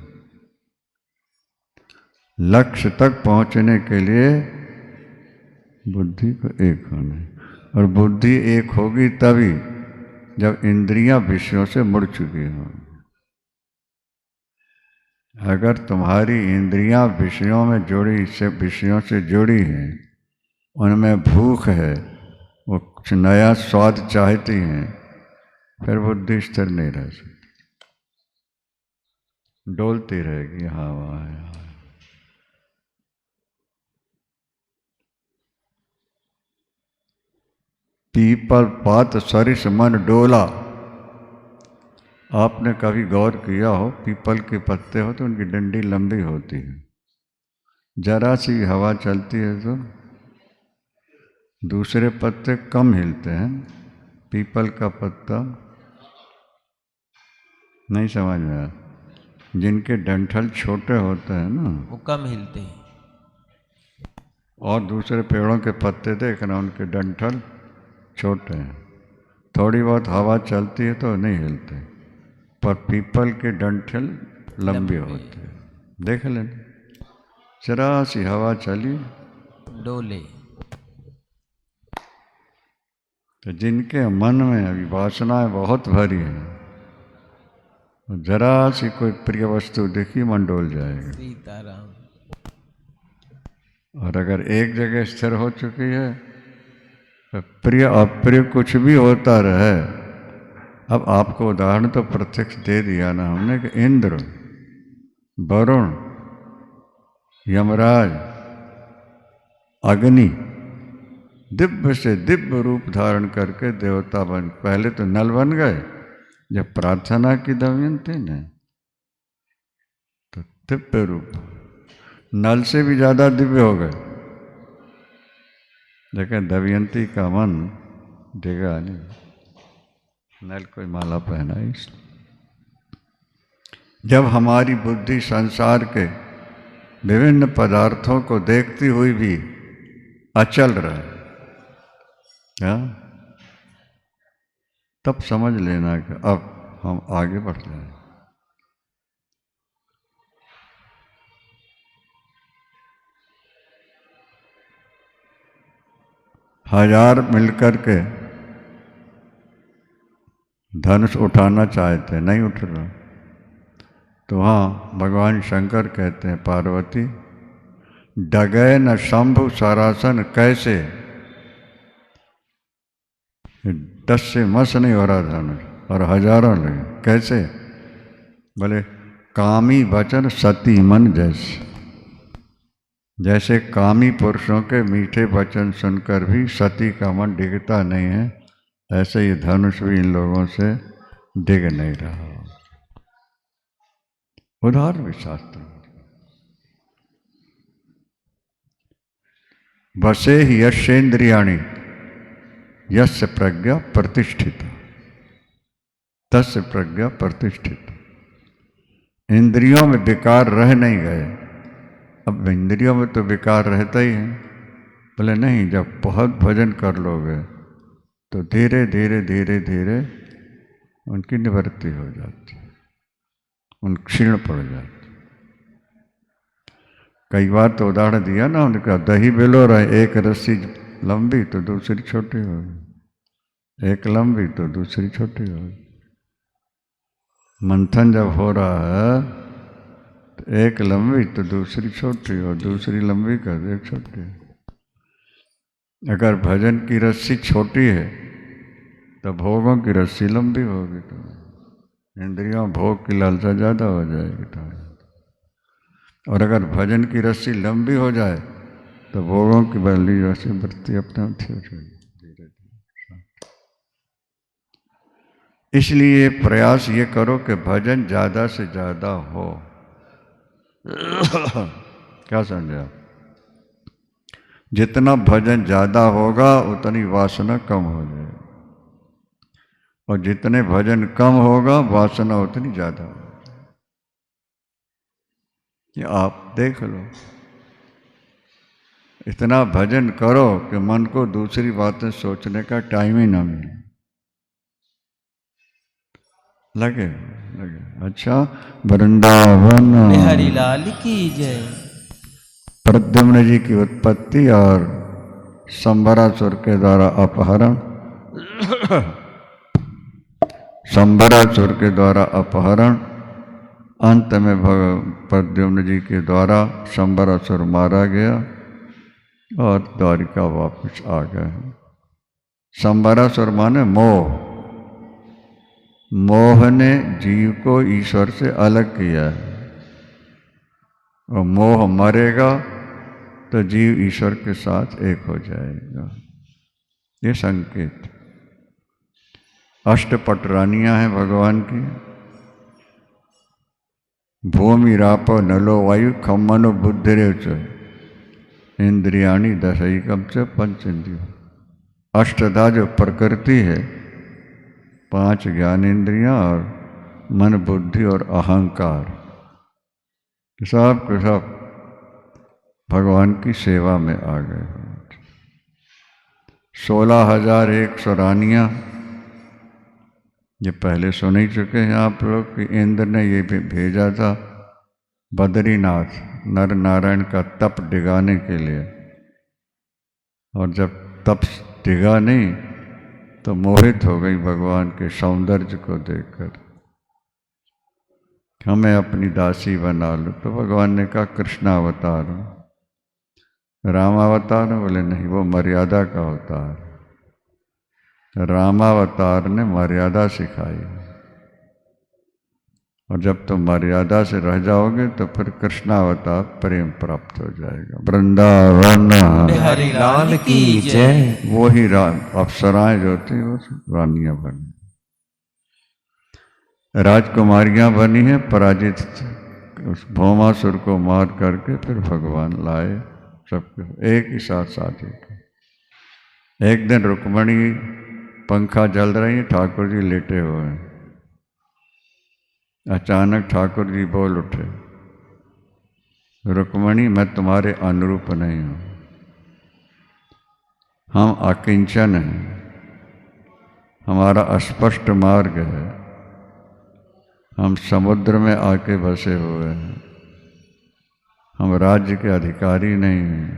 S4: लक्ष्य तक पहुंचने के लिए बुद्धि को एक होना है, और बुद्धि एक होगी तभी जब इंद्रियां विषयों से मुड़ चुकी हों। अगर तुम्हारी इंद्रियां विषयों में जुड़ी से विषयों से जुड़ी हैं, उनमें भूख है, वो कुछ नया स्वाद चाहती हैं, फिर बुद्धि स्थिर नहीं रह सकती, डोलती रहेगी हाँ वहाँ। पीपल पात सरिस मन डोला। आपने कभी गौर किया हो, पीपल के पत्ते हो तो उनकी डंडी लंबी होती है, जरा सी हवा चलती है तो दूसरे पत्ते कम हिलते हैं, पीपल का पत्ता नहीं समझ में आया। जिनके डंठल छोटे होते हैं ना
S2: वो कम हिलते हैं,
S4: और दूसरे पेड़ों के पत्ते देखना उनके डंठल छोटे हैं, थोड़ी बहुत हवा चलती है तो नहीं हिलते, पर पीपल के डंठल लंबी होती है। देख लेना, जरा सी हवा चली
S2: डोले।
S4: तो जिनके मन में अभी वासनाएं बहुत भरी हैं, जरा सी कोई प्रिय वस्तु देखी मन डोल जाएगा।
S2: सीताराम।
S4: और अगर एक जगह स्थिर हो चुकी है तो प्रिय अप्रिय कुछ भी होता रहे। अब आपको उदाहरण तो प्रत्यक्ष दे दिया ना हमने कि इंद्र, वरुण, यमराज, अग्नि दिव्य से दिव्य रूप धारण करके देवता बन, पहले तो नल बन गए, जब प्रार्थना की दमयंती ने तो दिव्य रूप, नल से भी ज्यादा दिव्य हो गए, लेकिन दमयंती का मन डिगा नहीं, नल कोई माला पहना इसलिए। जब हमारी बुद्धि संसार के विभिन्न पदार्थों को देखती हुई भी अचल रहे, तब समझ लेना कि अब हम आगे बढ़ जाए। हजार मिलकर के धनुष उठाना चाहते, नहीं उठ रहा, तो वहाँ भगवान शंकर कहते हैं पार्वती डगे न शंभु सरासन कैसे, 10 से मस नहीं हो रहा धनुष और हजारों लगे, कैसे? बोले कामी वचन सती मन जैसे, जैसे कामी पुरुषों के मीठे वचन सुनकर भी सती का मन डिगता नहीं है, ऐसे ही धनुष भी इन लोगों से डिग नहीं रहा। उदाहरण भी शास्त्र वसे ही यशेन्द्रियाणि यस्य प्रज्ञा प्रतिष्ठित तस्य प्रज्ञा प्रतिष्ठित। इंद्रियों में विकार रह नहीं गए। अब इंद्रियों में तो विकार रहता ही है। बोले नहीं, जब बहुत भजन कर लोगे तो धीरे धीरे धीरे धीरे उनकी निवृत्ति हो जाती है, उन क्षीण पड़ जाती। कई बार तो उदाहरण दिया ना उनका, दही बेलो रहे, एक रस्सी लंबी तो दूसरी छोटी होगी, एक लंबी तो दूसरी छोटी होगी। मंथन जब हो रहा है तो एक लंबी तो दूसरी छोटी और दूसरी लंबी कर एक छोटी। अगर भजन की रस्सी छोटी है तो भोगों की रस्सी लंबी होगी, तो इंद्रियों भोग की लालसा ज़्यादा हो जाएगी। तो और अगर भजन की रस्सी लंबी हो जाए तो भोगों की बदली वैसी वृत्ति अपने आप ठीक हो जाएगी धीरे धीरे। इसलिए प्रयास ये करो कि भजन ज़्यादा से ज़्यादा हो। क्या समझे आप? जितना भजन ज़्यादा होगा उतनी वासना कम हो जाएगी, और जितने भजन कम होगा वासना उतनी ज़्यादा होगी। ये आप देख लो, इतना भजन करो कि मन को दूसरी बातें सोचने का टाइम ही ना मिले। लगे लगे। अच्छा, वृंदावन
S2: बिहारी लाल की जय।
S4: प्रद्युम्न जी की उत्पत्ति और संबरासुर के द्वारा अपहरण, संबरासुर के द्वारा अपहरण, अंत में प्रद्युम्न जी के द्वारा संबरासुर मारा गया और द्वारिका वापस आ गए। संबरासुर माने मोह, मोह ने जीव को ईश्वर से अलग किया है, और मोह मरेगा तो जीव ईश्वर के साथ एक हो जाएगा। ये संकेत। अष्टपट रानियां हैं भगवान की। भूमि रापो नलो वायु खम्मनो बुद्धिरेव च इंद्रियाणी दशैकम च पंचेंद्रिय। अष्टधा जो प्रकृति है, 5 ज्ञानेंद्रियां और मन बुद्धि और अहंकार, सब के सब भगवान की सेवा में आ गए। 16,100 रानियां, ये पहले सुन ही चुके हैं आप लोग कि इंद्र ने ये भी भेजा था बद्रीनाथ नर नारायण का तप डिगाने के लिए, और जब तप डिगा नहीं तो मोहित हो गई भगवान के सौंदर्य को देखकर, हमें अपनी दासी बना लो। तो भगवान ने कहा कृष्णावतार हूँ। रामावतार बोले नहीं, वो मर्यादा का अवतार। रामावतार ने मर्यादा सिखाई, और जब तुम मर्यादा से रह जाओगे तो फिर कृष्णावतार प्रेम प्राप्त हो जाएगा। वृंदावन
S2: बिहारी लाल की जय।
S4: वो ही अप्सराएं जो थी वो रानियां बनी, राजकुमारियां बनी हैं। पराजित उस भौमासुर को मार करके फिर भगवान लाए सबको एक ही साथ शादी की। एक दिन रुक्मणी पंखा जल रही है, ठाकुर जी लेटे हुए हैं। अचानक ठाकुर जी बोल उठे, रुक्मणी मैं तुम्हारे अनुरूप नहीं हूँ, हम अकिंचन हैं, हमारा अस्पष्ट मार्ग है, हम समुद्र में आके बसे हुए हैं, हम राज्य के अधिकारी नहीं हैं,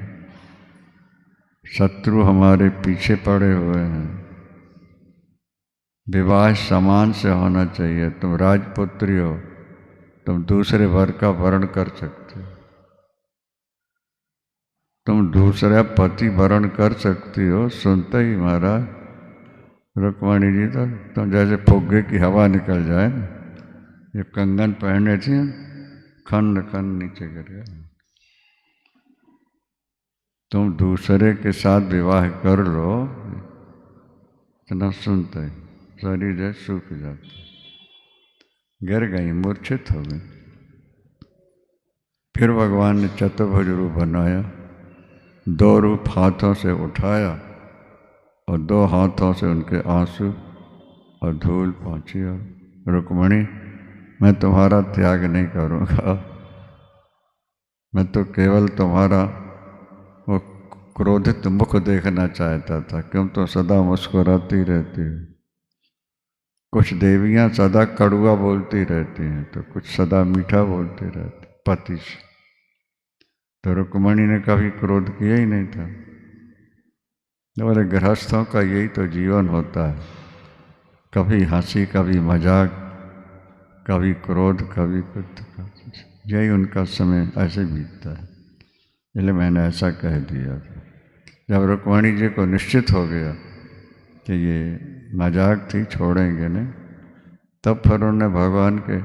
S4: शत्रु हमारे पीछे पड़े हुए हैं, विवाह समान से होना चाहिए, तुम राजपुत्री हो, तुम दूसरे वर का वर्ण कर सकते हो, तुम दूसरा पति वर्ण कर सकती हो। सुनते ही महाराज रुक्मणी जी तो जैसे फुग्गे की हवा निकल जाए ना, ये कंगन पहने थी खंड खंड नीचे गिर गया। तुम दूसरे के साथ विवाह कर लो, इतना सुनते ही शरीर जैसे सूख जाता, गिर गई, मूर्छित हो गई। फिर भगवान ने चतुर्भुज रूप बनाया, 2 रूप हाथों से उठाया और 2 हाथों से उनके आंसू और धूल पहुँची। और रुक्मणी मैं तुम्हारा त्याग नहीं करूँगा, मैं तो केवल तुम्हारा वो क्रोधित मुख देखना चाहता था, क्यों तो सदा मुस्कुराती रहती है। कुछ देवियाँ सदा कड़ुआ बोलती रहती हैं, तो कुछ सदा मीठा बोलती रहती पति से। तो रुक्मणी ने कभी क्रोध किया ही नहीं था। बोले गृहस्थों का यही तो जीवन होता है, कभी हंसी, कभी मजाक, कभी क्रोध, कभी कुछ, यही उनका समय ऐसे बीतता है। इसलिए मैंने ऐसा कह दिया। जब रुक्मणी जी को निश्चित हो गया कि ये मजाक थी, छोड़ेंगे नहीं, तब फिर उन्होंने भगवान के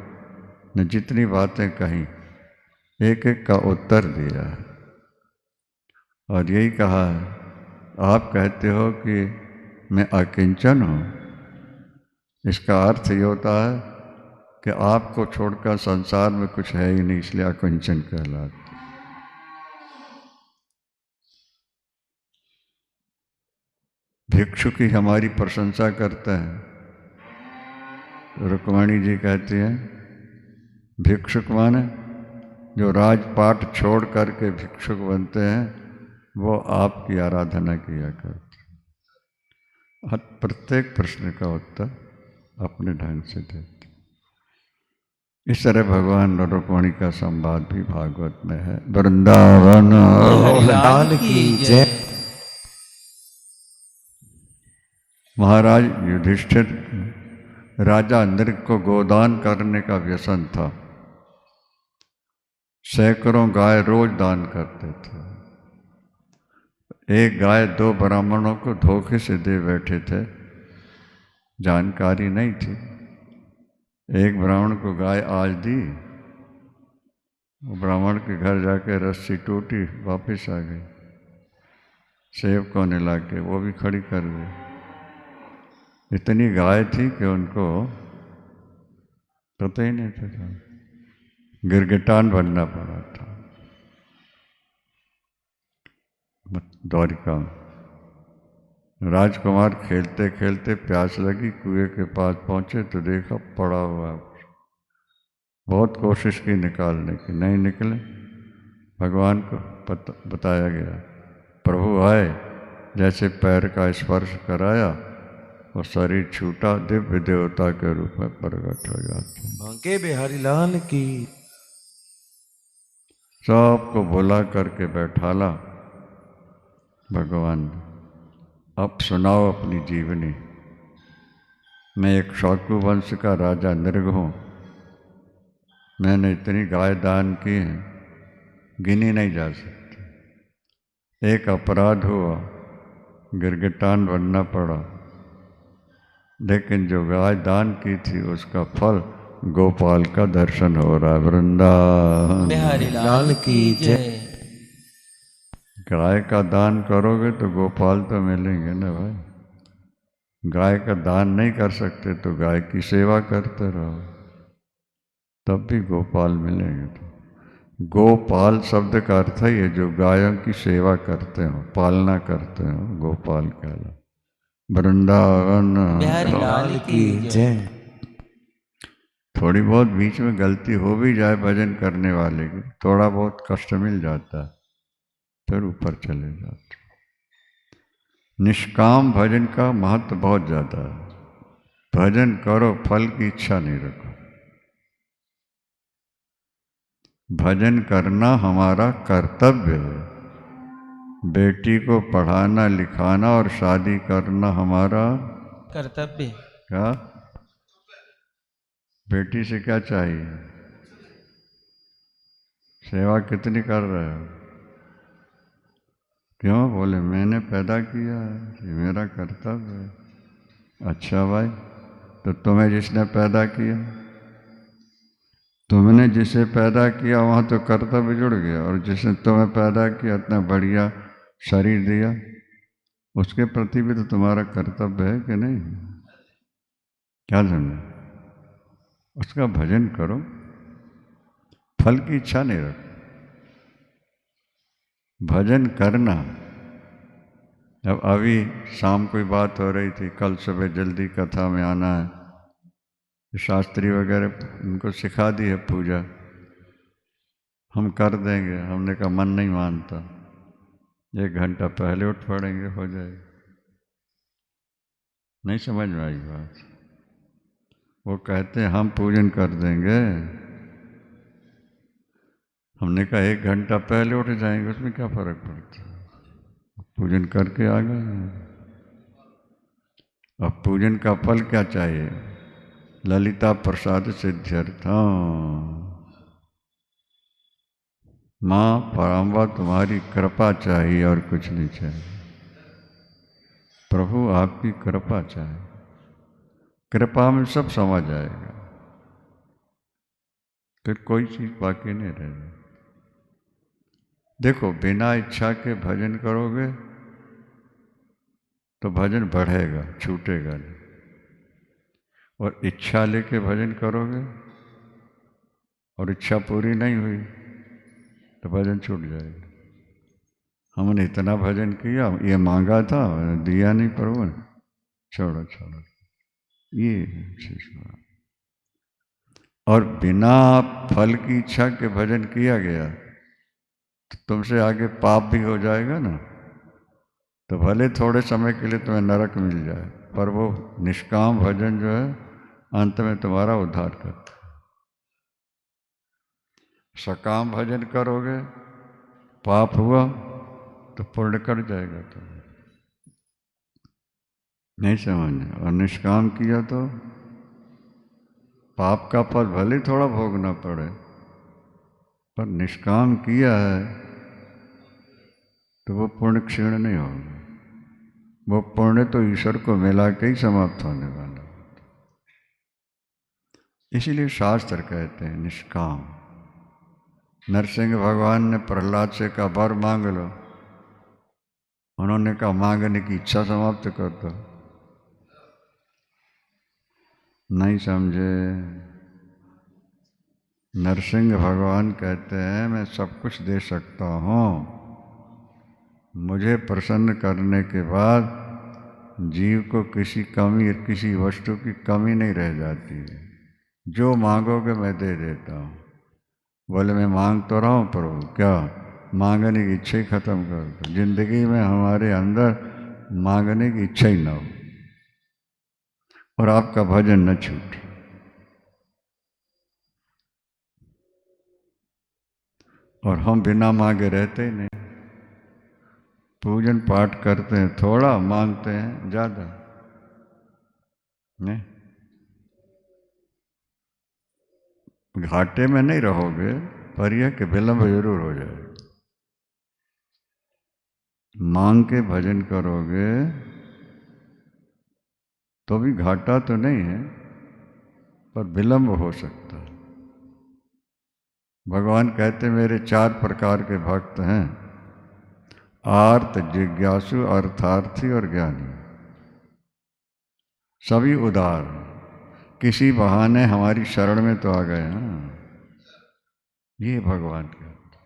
S4: ने जितनी बातें कही एक एक का उत्तर दिया। और यही कहा है, आप कहते हो कि मैं अकिंचन हूँ, इसका अर्थ ये होता है कि आपको छोड़कर संसार में कुछ है ही नहीं, इसलिए अकिंचन कहलाते। भिक्षु की हमारी प्रशंसा करते हैं। रुक्मणी जी कहती हैं, भिक्षुक माने जो राजपाट छोड़ करके भिक्षुक बनते हैं, वो आपकी आराधना किया करते हैं। प्रत्येक प्रश्न का उत्तर अपने ढंग से देते। इस तरह भगवान और रुक्मणी का संवाद भी भागवत में है। वृंदावन
S2: लाल की जय।
S4: महाराज युधिष्ठिर राजा नृग को गोदान करने का व्यसन था। सैकड़ों गाय रोज दान करते थे। एक गाय 2 ब्राह्मणों को धोखे से दे बैठे थे, जानकारी नहीं थी। एक ब्राह्मण को गाय आज दी, वो ब्राह्मण के घर जाके रस्सी टूटी, वापस आ गई। सेवक को ला के वो भी खड़ी कर दी। इतनी गाय थी कि उनको पता ही नहीं था, गिरगिटान बनना पड़ा था। द्वारिका में राजकुमार खेलते खेलते प्यास लगी, कुएं के पास पहुंचे तो देखा पड़ा हुआ। बहुत कोशिश की निकालने की, नहीं निकले। भगवान को बताया गया, प्रभु आए, जैसे पैर का स्पर्श कराया और शरीर छूटा, दिव्य देवता के रूप में प्रकट हो जाते।
S2: बांके बिहारी लाल की।
S4: सबको बुला करके बैठाला भगवान, अब सुनाओ अपनी जीवनी। मैं एक शौकु वंश का राजा नृग हूँ। मैंने इतनी गाय दान की हैं, गिनी नहीं जा सकती। एक अपराध हुआ, गिरगिटान बनना पड़ा, लेकिन जो गाय दान की थी उसका फल गोपाल का दर्शन हो रहा है। वृंदावन
S2: बिहारी लाल की जय।
S4: गाय का दान करोगे तो गोपाल तो मिलेंगे ना भाई। गाय का दान नहीं कर सकते तो गाय की सेवा करते रहो, तब भी गोपाल मिलेंगे। तो गोपाल शब्द का अर्थ ही है जो गायों की सेवा करते हो, पालना करते हो, गोपाल कहला। वृंदावन
S2: बिहारी लाल की जय।
S4: थोड़ी बहुत बीच में गलती हो भी जाए भजन करने वाले की, थोड़ा बहुत कष्ट मिल जाता है, फिर ऊपर चले जाते। निष्काम भजन का महत्व बहुत ज़्यादा है। भजन करो, फल की इच्छा नहीं रखो। भजन करना हमारा कर्तव्य है। बेटी को पढ़ाना लिखाना और शादी करना हमारा
S2: कर्तव्य।
S4: क्या? बेटी से क्या चाहिए? सेवा कितनी कर रहे हो? क्यों? बोले मैंने पैदा किया है, ये मेरा कर्तव्य है। अच्छा भाई, तो तुम्हें जिसने पैदा किया, तुमने जिसे पैदा किया वहाँ तो कर्तव्य जुड़ गया, और जिसने तुम्हें पैदा किया, इतना बढ़िया शरीर दिया, उसके प्रति भी तो तुम्हारा कर्तव्य है कि नहीं? क्या समझे? उसका भजन करो, फल की इच्छा नहीं रखो। भजन करना। अब अभी शाम कोई बात हो रही थी, कल सुबह जल्दी कथा में आना है, शास्त्री वगैरह उनको सिखा दी है पूजा, हम कर देंगे। हमने कहा मन नहीं मानता, 1 घंटा पहले उठ पड़ेंगे, हो जाएगा। नहीं समझ में आई बात। वो कहते हैं हम पूजन कर देंगे, हमने कहा 1 घंटा पहले उठ जाएंगे, उसमें क्या फर्क पड़ता है, पूजन करके आ गए। अब पूजन का फल क्या चाहिए? ललिता प्रसाद सिद्ध्यर्थम। माँ पराम्बा तुम्हारी कृपा चाहिए और कुछ नहीं चाहिए। प्रभु आपकी कृपा चाहिए, कृपा में सब समा जाएगा, फिर कोई चीज बाकी नहीं रहेगी। देखो, बिना इच्छा के भजन करोगे तो भजन बढ़ेगा, छूटेगा नहीं। और इच्छा लेके भजन करोगे और इच्छा पूरी नहीं हुई तो भजन छूट जाएगा। हमने इतना भजन किया, ये मांगा था, दिया नहीं प्रभु ने, छोड़ो छोड़ो, ये चीज। और बिना फल की इच्छा के भजन किया गया तो तुमसे आगे पाप भी हो जाएगा ना, तो भले थोड़े समय के लिए तुम्हें नरक मिल जाए, पर वो निष्काम भजन जो है अंत में तुम्हारा उद्धार करता है। सकाम भजन करोगे, पाप हुआ तो पुण्य कर जाएगा तुम्हें, नहीं समझे। और निष्काम किया तो पाप का फल भले थोड़ा भोगना पड़े, पर निष्काम किया है तो वो पुण्य क्षीण नहीं होगा। वो पुण्य तो ईश्वर को मिला के ही समाप्त होने वाला। इसीलिए शास्त्र कहते हैं निष्काम। नरसिंह भगवान ने प्रहलाद से कहा वर मांग लो, उन्होंने कहा मांगने की इच्छा समाप्त कर दो। नहीं समझे। नरसिंह भगवान कहते हैं मैं सब कुछ दे सकता हूँ, मुझे प्रसन्न करने के बाद जीव को किसी कमी, किसी वस्तु की कमी नहीं रह जाती है। जो मांगोगे मैं दे देता हूँ। बोले मैं मांग तो रहा हूँ प्रभु, क्या मांगने की इच्छा ही खत्म कर दो। जिंदगी में हमारे अंदर मांगने की इच्छा ही ना हो और आपका भजन न छूटे। और हम बिना मांगे रहते ही नहीं। पूजन पाठ करते हैं थोड़ा, मांगते हैं ज़्यादा, नहीं। घाटे में नहीं रहोगे, पर यह कि विलंब जरूर हो जाए। मांग के भजन करोगे तो भी घाटा तो नहीं है, पर विलंब हो सकता है। भगवान कहते मेरे 4 प्रकार के भक्त हैं, आर्त, जिज्ञासु, अर्थार्थी और ज्ञानी। सभी उदार, किसी बहाने हमारी शरण में तो आ गए ना। ये भगवान कहते,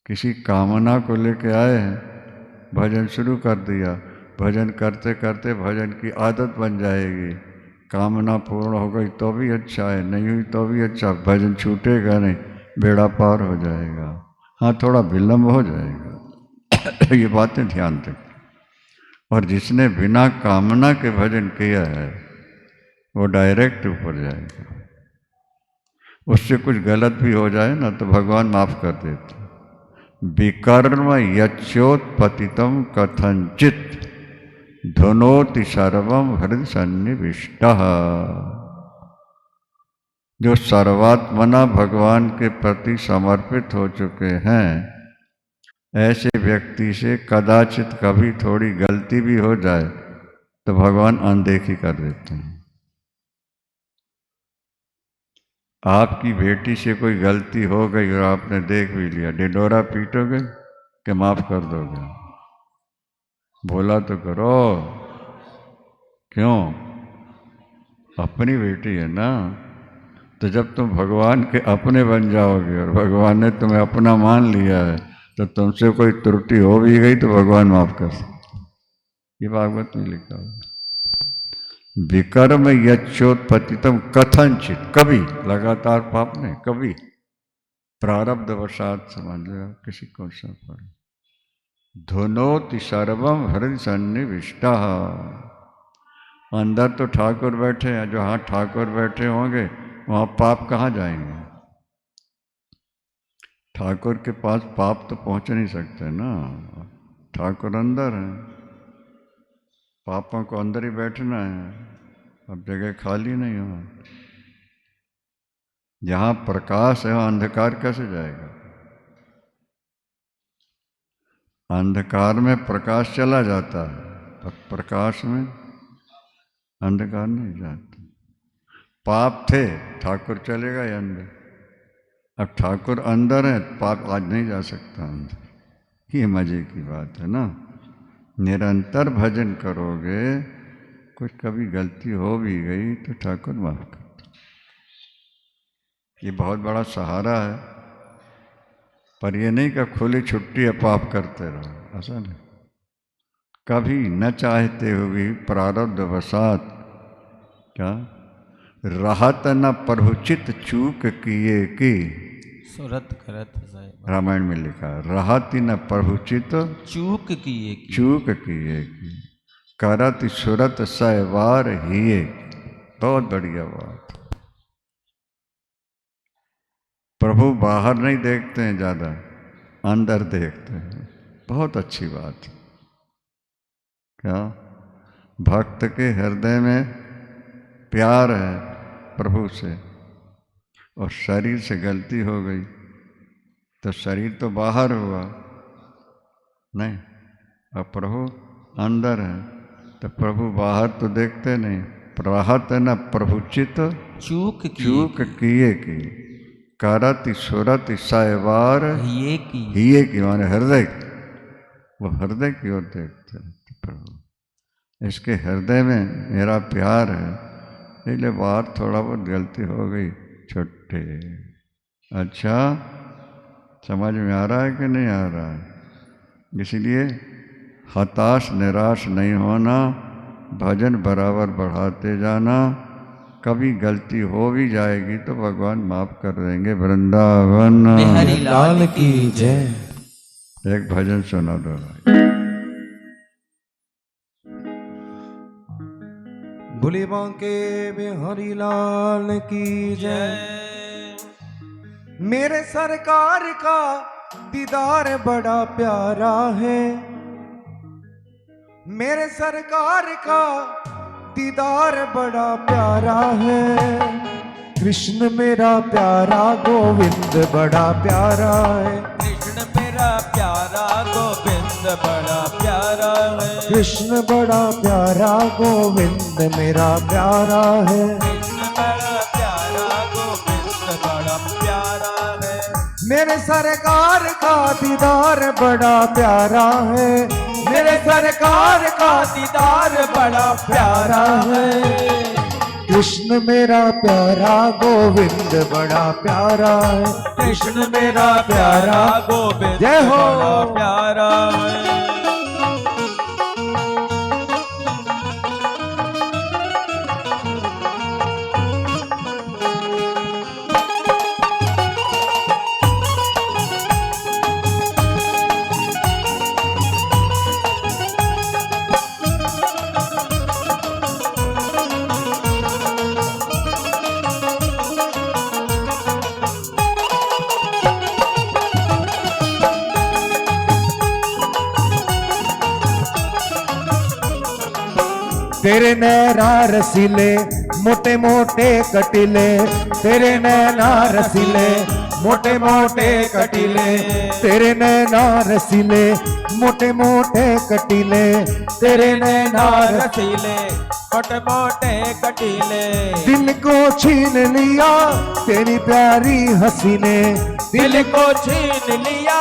S4: किसी कामना को लेके आए हैं, भजन शुरू कर दिया, भजन करते करते भजन की आदत बन जाएगी। कामना पूर्ण हो गई तो भी अच्छा है, नहीं हुई तो भी अच्छा, भजन छूटेगा नहीं, बेड़ा पार हो जाएगा। हाँ, थोड़ा विलंब हो जाएगा। ये बातें ध्यान रखें। और जिसने बिना कामना के भजन किया है वो डायरेक्ट ऊपर जाएगा। उससे कुछ गलत भी हो जाए ना तो भगवान माफ कर देते। विकर्म यच्योत्पतितम कथंचित धुनोति सर्वम हृदय सन्निविष्टः। जो सर्वात्मना भगवान के प्रति समर्पित हो चुके हैं, ऐसे व्यक्ति से कदाचित कभी थोड़ी गलती भी हो जाए तो भगवान अनदेखी कर देते हैं। आपकी बेटी से कोई गलती हो गई और आपने देख भी लिया, डिडोरा पीटोगे कि माफ कर दोगे? बोला तो करो। क्यों? अपनी बेटी है ना। तो जब तुम भगवान के अपने बन जाओगे और भगवान ने तुम्हें अपना मान लिया है तो तुमसे कोई त्रुटि हो भी गई तो भगवान माफ कर सकते। ये भागवत में लिखा हुआ। विकर्म यच्योत्पतितम कथनचित, कभी, लगातार पाप नहीं, कभी प्रारब्ध वशात समझ लो किसी को सब पड़े। धुनोति सर्वम हृदय सन्निविष्टा। अंदर तो ठाकुर बैठे हैं, जो हाँ ठाकुर बैठे होंगे वहाँ पाप कहाँ जाएंगे? ठाकुर के पास पाप तो पहुँच नहीं सकते ना, ठाकुर अंदर है। पापों को अंदर ही बैठना है, अब जगह खाली नहीं हो। जहाँ प्रकाश है वहाँ अंधकार कैसे जाएगा? अंधकार में प्रकाश चला जाता है, पर प्रकाश में अंधकार नहीं जाता। पाप थे, ठाकुर चले गए अंदर, अब ठाकुर अंदर है, पाप आज नहीं जा सकता अंदर। ये मजे की बात है ना। निरंतर भजन करोगे, कुछ कभी गलती हो भी गई तो ठाकुर माफ कर दो। ये बहुत बड़ा सहारा है। पर ये नहीं कि खुली छुट्टी है पाप करते रहो, ऐसा नहीं। कभी न चाहते हुए प्रारब्ध वसात क्या रहत न प्रभुचित चूक किए की।
S1: सुरत करत साहिब
S4: रामायण में लिखा है, रहत न प्रभुचित
S1: चूक किए की।
S4: चूक किए की, करत सुरत सहवार हिए। बहुत बढ़िया बात। प्रभु बाहर नहीं देखते हैं ज़्यादा, अंदर देखते हैं। बहुत अच्छी बात। क्या भक्त के हृदय में प्यार है प्रभु से, और शरीर से गलती हो गई तो शरीर तो बाहर हुआ नहीं, अब प्रभु अंदर है तो प्रभु बाहर तो देखते नहीं। रहत न प्रभुचित
S1: चूक
S4: चूक किए की, करत सुरत सहवार
S1: ये की।
S4: हिए की माने हृदय, वो हृदय की ओर देखते हैं प्रभु। इसके हृदय में मेरा प्यार है, इसलिए बाहर थोड़ा बहुत गलती हो गई छुट्टी। अच्छा, समझ में आ रहा है कि नहीं आ रहा है? इसलिए हताश निराश नहीं होना, भजन बराबर बढ़ाते जाना। कभी गलती हो भी जाएगी तो भगवान माफ कर देंगे। वृंदावन
S1: बिहारी लाल की जय।
S4: एक भजन सुना दो भाई।
S3: भोले बांके बिहारी लाल की जय। मेरे सरकार का दीदार बड़ा प्यारा है, मेरे सरकार का दीदार बड़ा प्यारा है। कृष्ण मेरा प्यारा गोविंद बड़ा प्यारा है,
S2: कृष्ण मेरा प्यारा गोविंद बड़ा प्यारा है।
S3: कृष्ण बड़ा प्यारा गोविंद मेरा प्यारा है।
S2: कृष्ण मेरा प्यारा गोविंद बड़ा प्यारा है।
S3: मेरे सरकार का दीदार बड़ा प्यारा है,
S2: मेरे सरकार का दीदार बड़ा प्यारा है।
S3: कृष्ण मेरा प्यारा गोविंद बड़ा प्यारा है।
S2: कृष्ण मेरा प्यारा गोविंद
S3: जय हो।
S2: बड़ा प्यारा है।
S3: तेरे नैना रसीले मोटे मोटे कटीले, तेरे नैना रसीले मोटे मोटे कटीले, तेरे नैना रसीले मोटे मोटे कटीले, तेरे नैना
S2: रसीले मोटे मोटे कटीले।
S3: दिल को छीन लिया तेरी प्यारी हंसी ने,
S2: दिल को छीन लिया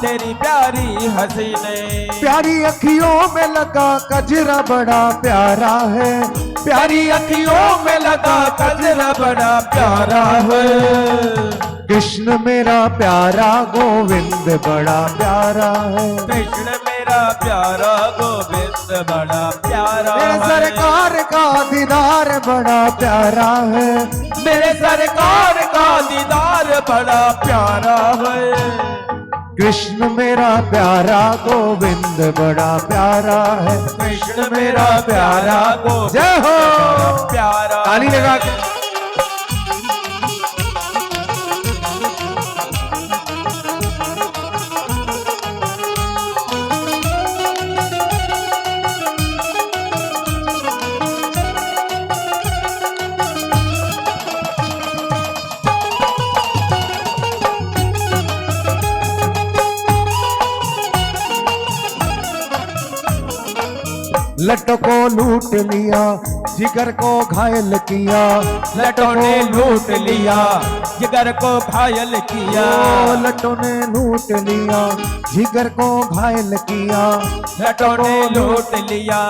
S2: तेरी प्यारी हंसी ने।
S3: प्यारी अखियों में लगा कजरा बड़ा प्यारा है,
S2: प्यारी अखियों में लगा कजरा बड़ा प्यारा है।
S3: कृष्ण मेरा प्यारा गोविंद बड़ा प्यारा है।
S2: कृष्ण मेरा प्यारा गोविंद बड़ा प्यारा
S3: मेरे
S2: है।
S3: सरकार का दीदार बड़ा प्यारा है,
S2: मेरे सरकार का दीदार बड़ा प्यारा है।
S3: कृष्ण मेरा प्यारा गोविंद बड़ा प्यारा है।
S2: कृष्ण मेरा प्यारा गोविंद
S3: जय हो।
S2: बड़ा प्यारा
S3: ताली
S2: है।
S3: लगा के लटों को लूट लिया, जिगर को घायल किया।
S2: लटों ने लूट लिया, जिगर को घायल किया।
S3: लटों ने लूट लिया, जिगर को घायल किया।
S2: लटों ने लूट लिया,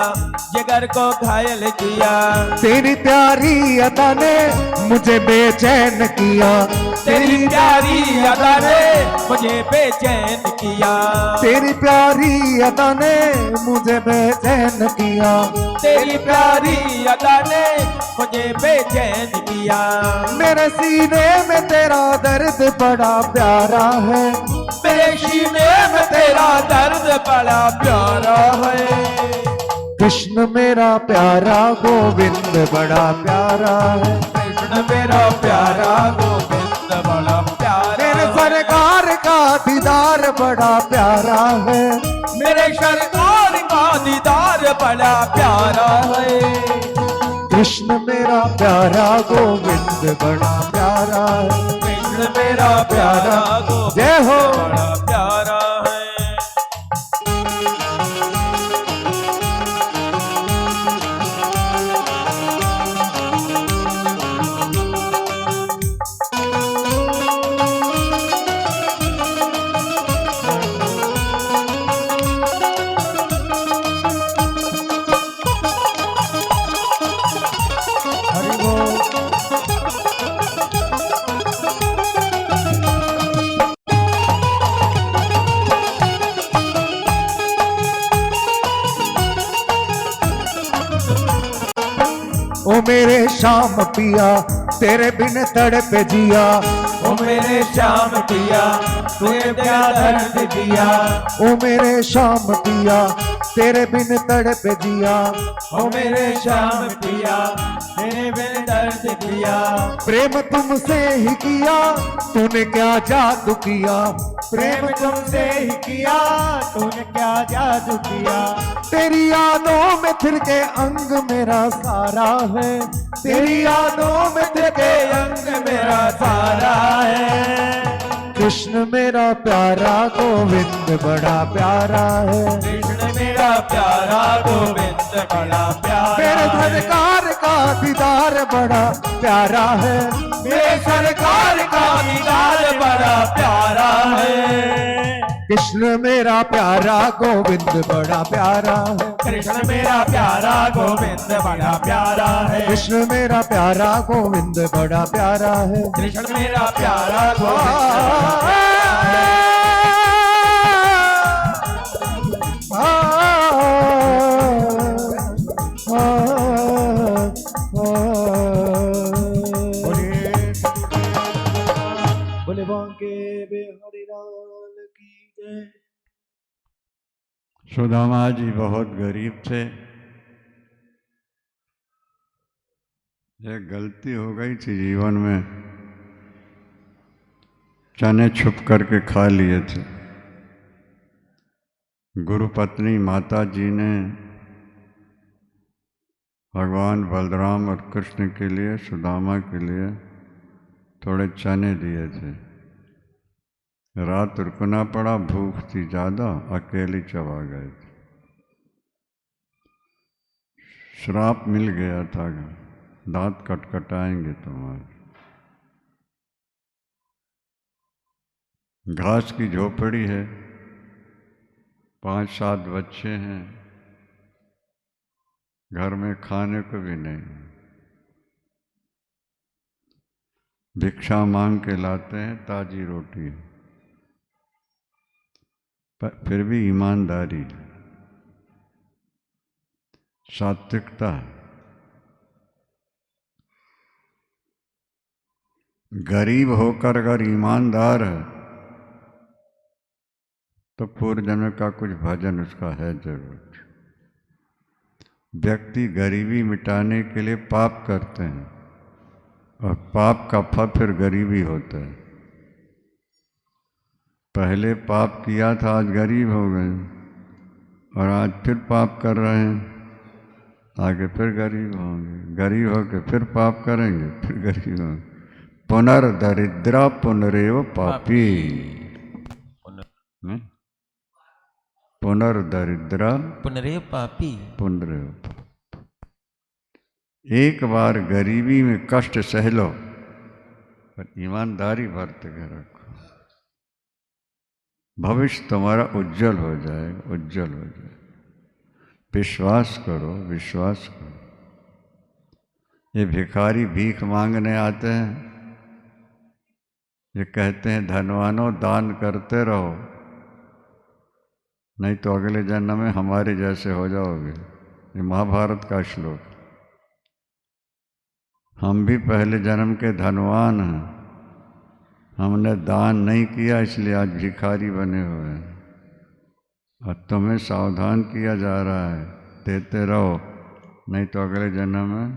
S2: जिगर को घायल किया।
S3: तेरी प्यारी अदा ने मुझे बेचैन किया।
S2: तेरी प्यारी अदा ने मुझे बेचैन किया।
S3: तेरी प्यारी अदा ने मुझे बेचैन किया।
S2: तेरी प्यारी अदा ने मुझे बेचैन किया।
S3: मेरे सीने में तेरा दर्द बड़ा प्यारा है।
S2: मेरे सीने में तेरा दर्द बड़ा प्यारा है।
S3: कृष्ण मेरा प्यारा गोविंद बड़ा प्यारा है।
S2: कृष्ण मेरा प्यारा गोविंद बड़ा प्यारा।
S3: मेरे सरकार का दीदार बड़ा प्यारा है।
S2: मेरे सरकार का दीदार बड़ा प्यारा है।
S3: कृष्ण मेरा प्यारा गोविंद बड़ा प्यारा है।
S2: कृष्ण मेरा प्यारा गोविंद
S3: जय हो।
S2: बड़ा प्यारा है।
S3: हरि बोल। ओ मेरे श्याम पिया तेरे बिन तड़प जिया।
S2: ओ मेरे श्याम पिया तूने क्या दर्द दिया।
S3: ओ मेरे श्याम पिया तेरे बिन तड़प जिया।
S2: ओ मेरे श्याम पिया तेरे बिन दर्द दिया।
S3: प्रेम तुमसे ही किया तूने क्या जादू किया।
S2: प्रेम तुमसे ही किया तूने क्या जादू किया।
S3: तेरी यादों में फिर के अंग मेरा सारा है।
S2: तेरी यादों में तेरे अंग मेरा सारा है।
S3: कृष्ण मेरा प्यारा गोविंद बड़ा प्यारा है।
S2: कृष्ण मेरा प्यारा गोविंद बड़ा प्यारा।
S3: मेरे सरकार का दीदार बड़ा प्यारा है।
S2: मेरे सरकार का दीदार बड़ा प्यारा है।
S3: कृष्ण मेरा प्यारा गोविंद बड़ा प्यारा है।
S2: कृष्ण मेरा प्यारा गोविंद बड़ा प्यारा है।
S3: कृष्ण मेरा प्यारा गोविंद बड़ा प्यारा है।
S2: कृष्ण मेरा प्यारा गोविंद
S3: बोले बांके बिहारी लाल की जय।
S4: सुदामा जी बहुत गरीब थे। एक गलती हो गई थी जीवन में, चने छुप करके खा लिए थे। गुरु पत्नी माता जी ने भगवान बलराम और कृष्ण के लिए, सुदामा के लिए थोड़े चने दिए थे। रात रुकना पड़ा, भूख थी ज़्यादा, अकेले चबा गए थे। श्राप मिल गया था, दांत कटकटाएंगे तुम्हारे। घास की झोपड़ी है, 5-7 बच्चे हैं, घर में खाने को भी नहीं। भिक्षा मांग के लाते हैं, ताजी रोटी, पर फिर भी ईमानदारी, सात्विकता। गरीब होकर अगर ईमानदार है तो पूर्व जन्म का कुछ भजन उसका है जरूर। व्यक्ति गरीबी मिटाने के लिए पाप करते हैं और पाप का फल फिर गरीबी होता है। पहले पाप किया था, आज गरीब हो गए, और आज फिर पाप कर रहे हैं, आगे फिर गरीब होंगे, गरीब होकर फिर पाप करेंगे, फिर गरीब होंगे। पुनर्दरिद्रा पुनरेव पापी। पुनर्दरिद्र
S1: पुनरे पापी।
S4: पुनर। एक बार गरीबी में कष्ट सह लो, पर ईमानदारी बरत के रखो, भविष्य तुम्हारा उज्जवल हो जाएगा, उज्जवल हो जाएगा। विश्वास करो, विश्वास करो। ये भिखारी भीख मांगने आते हैं, ये कहते हैं धनवानों दान करते रहो, नहीं तो अगले जन्म में हमारे जैसे हो जाओगे। ये महाभारत का श्लोक। हम भी पहले जन्म के धनवान हैं, हमने दान नहीं किया इसलिए आज भिखारी बने हुए हैं। और तुम्हें सावधान किया जा रहा है, देते रहो, नहीं तो अगले जन्म में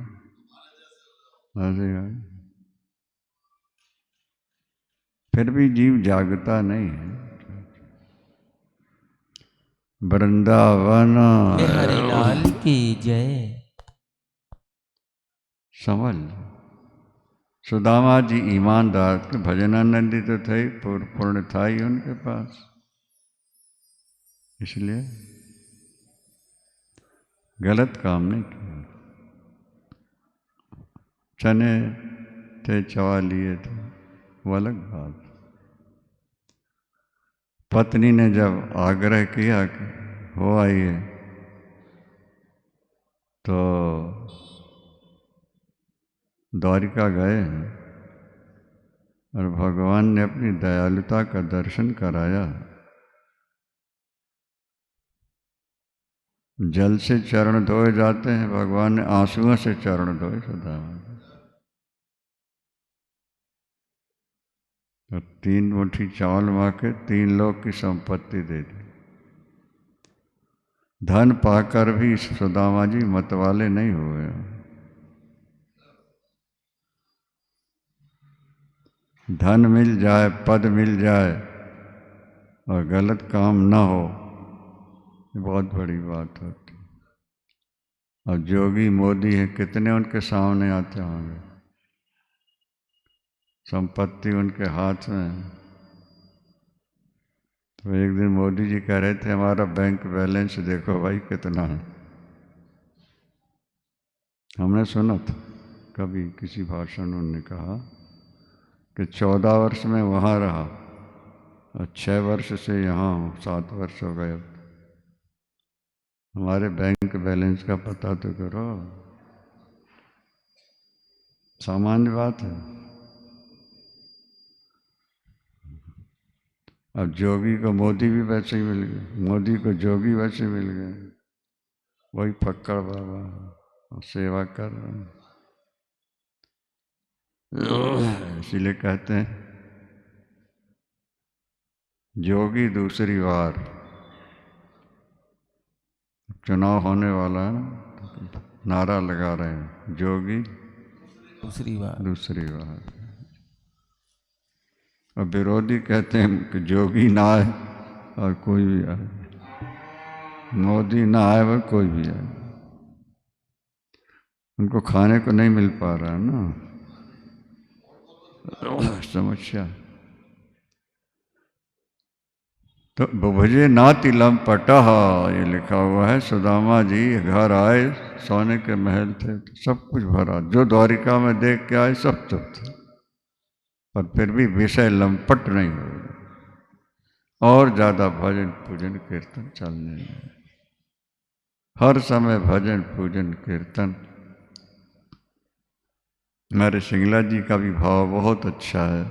S4: फिर भी जीव जागता नहीं है। वृंदावन
S1: हरि लाल की जय।
S4: समझ। सुदामा जी ईमानदार के, भजनानंदी तो थे, पूर्ण था ही उनके पास, इसलिए गलत काम नहीं किया। चने थे, चवा लिए थे, वो अलग बात। पत्नी ने जब आग्रह किया कि हो आइए, तो द्वारिका गए हैं और भगवान ने अपनी दयालुता का दर्शन कराया। जल से चरण धोए जाते हैं, भगवान ने आंसुओं से चरण धोए सुदामा। तो 3 मुट्ठी चावल मांगे, 3 लोग की संपत्ति दे दी। धन पाकर भी सुदामा जी मतवाले नहीं हुए। धन मिल जाए, पद मिल जाए और गलत काम ना हो, ये बहुत बड़ी बात होती। और जोगी मोदी है, कितने उनके सामने आते होंगे, संपत्ति उनके हाथ में। तो एक दिन मोदी जी कह रहे थे हमारा बैंक बैलेंस देखो भाई कितना है। हमने सुना था कभी किसी भाषण में उन्होंने कहा कि 14 वर्ष में वहाँ रहा और 6 वर्ष से यहाँ हूँ, 7 वर्ष हो गए। हमारे बैंक बैलेंस का पता तो करो, सामान्य बात है। अब जोगी को मोदी भी वैसे ही मिल गए, मोदी को जोगी वैसे मिल गए, वही फक्कड़ बाबा और सेवा कर रहे हैं। इसीलिए कहते हैं जोगी दूसरी बार। चुनाव होने वाला है, नारा लगा रहे हैं जोगी
S1: दूसरी बार,
S4: दूसरी बार। और विरोधी कहते हैं कि जोगी ना आए और कोई भी आए, मोदी ना आए और कोई भी आए। उनको खाने को नहीं मिल पा रहा है ना, समस्या। तो बुभजे नाति लंपटः, ये लिखा हुआ है। सुदामा जी घर आए, सोने के महल थे, सब कुछ भरा, जो द्वारिका में देख के आए सब सब थे, पर फिर भी विषय लंपट नहीं हो। और ज़्यादा भजन पूजन कीर्तन चलने लगे, हर समय भजन पूजन कीर्तन। मेरे सिंगला जी का भी भाव बहुत अच्छा है,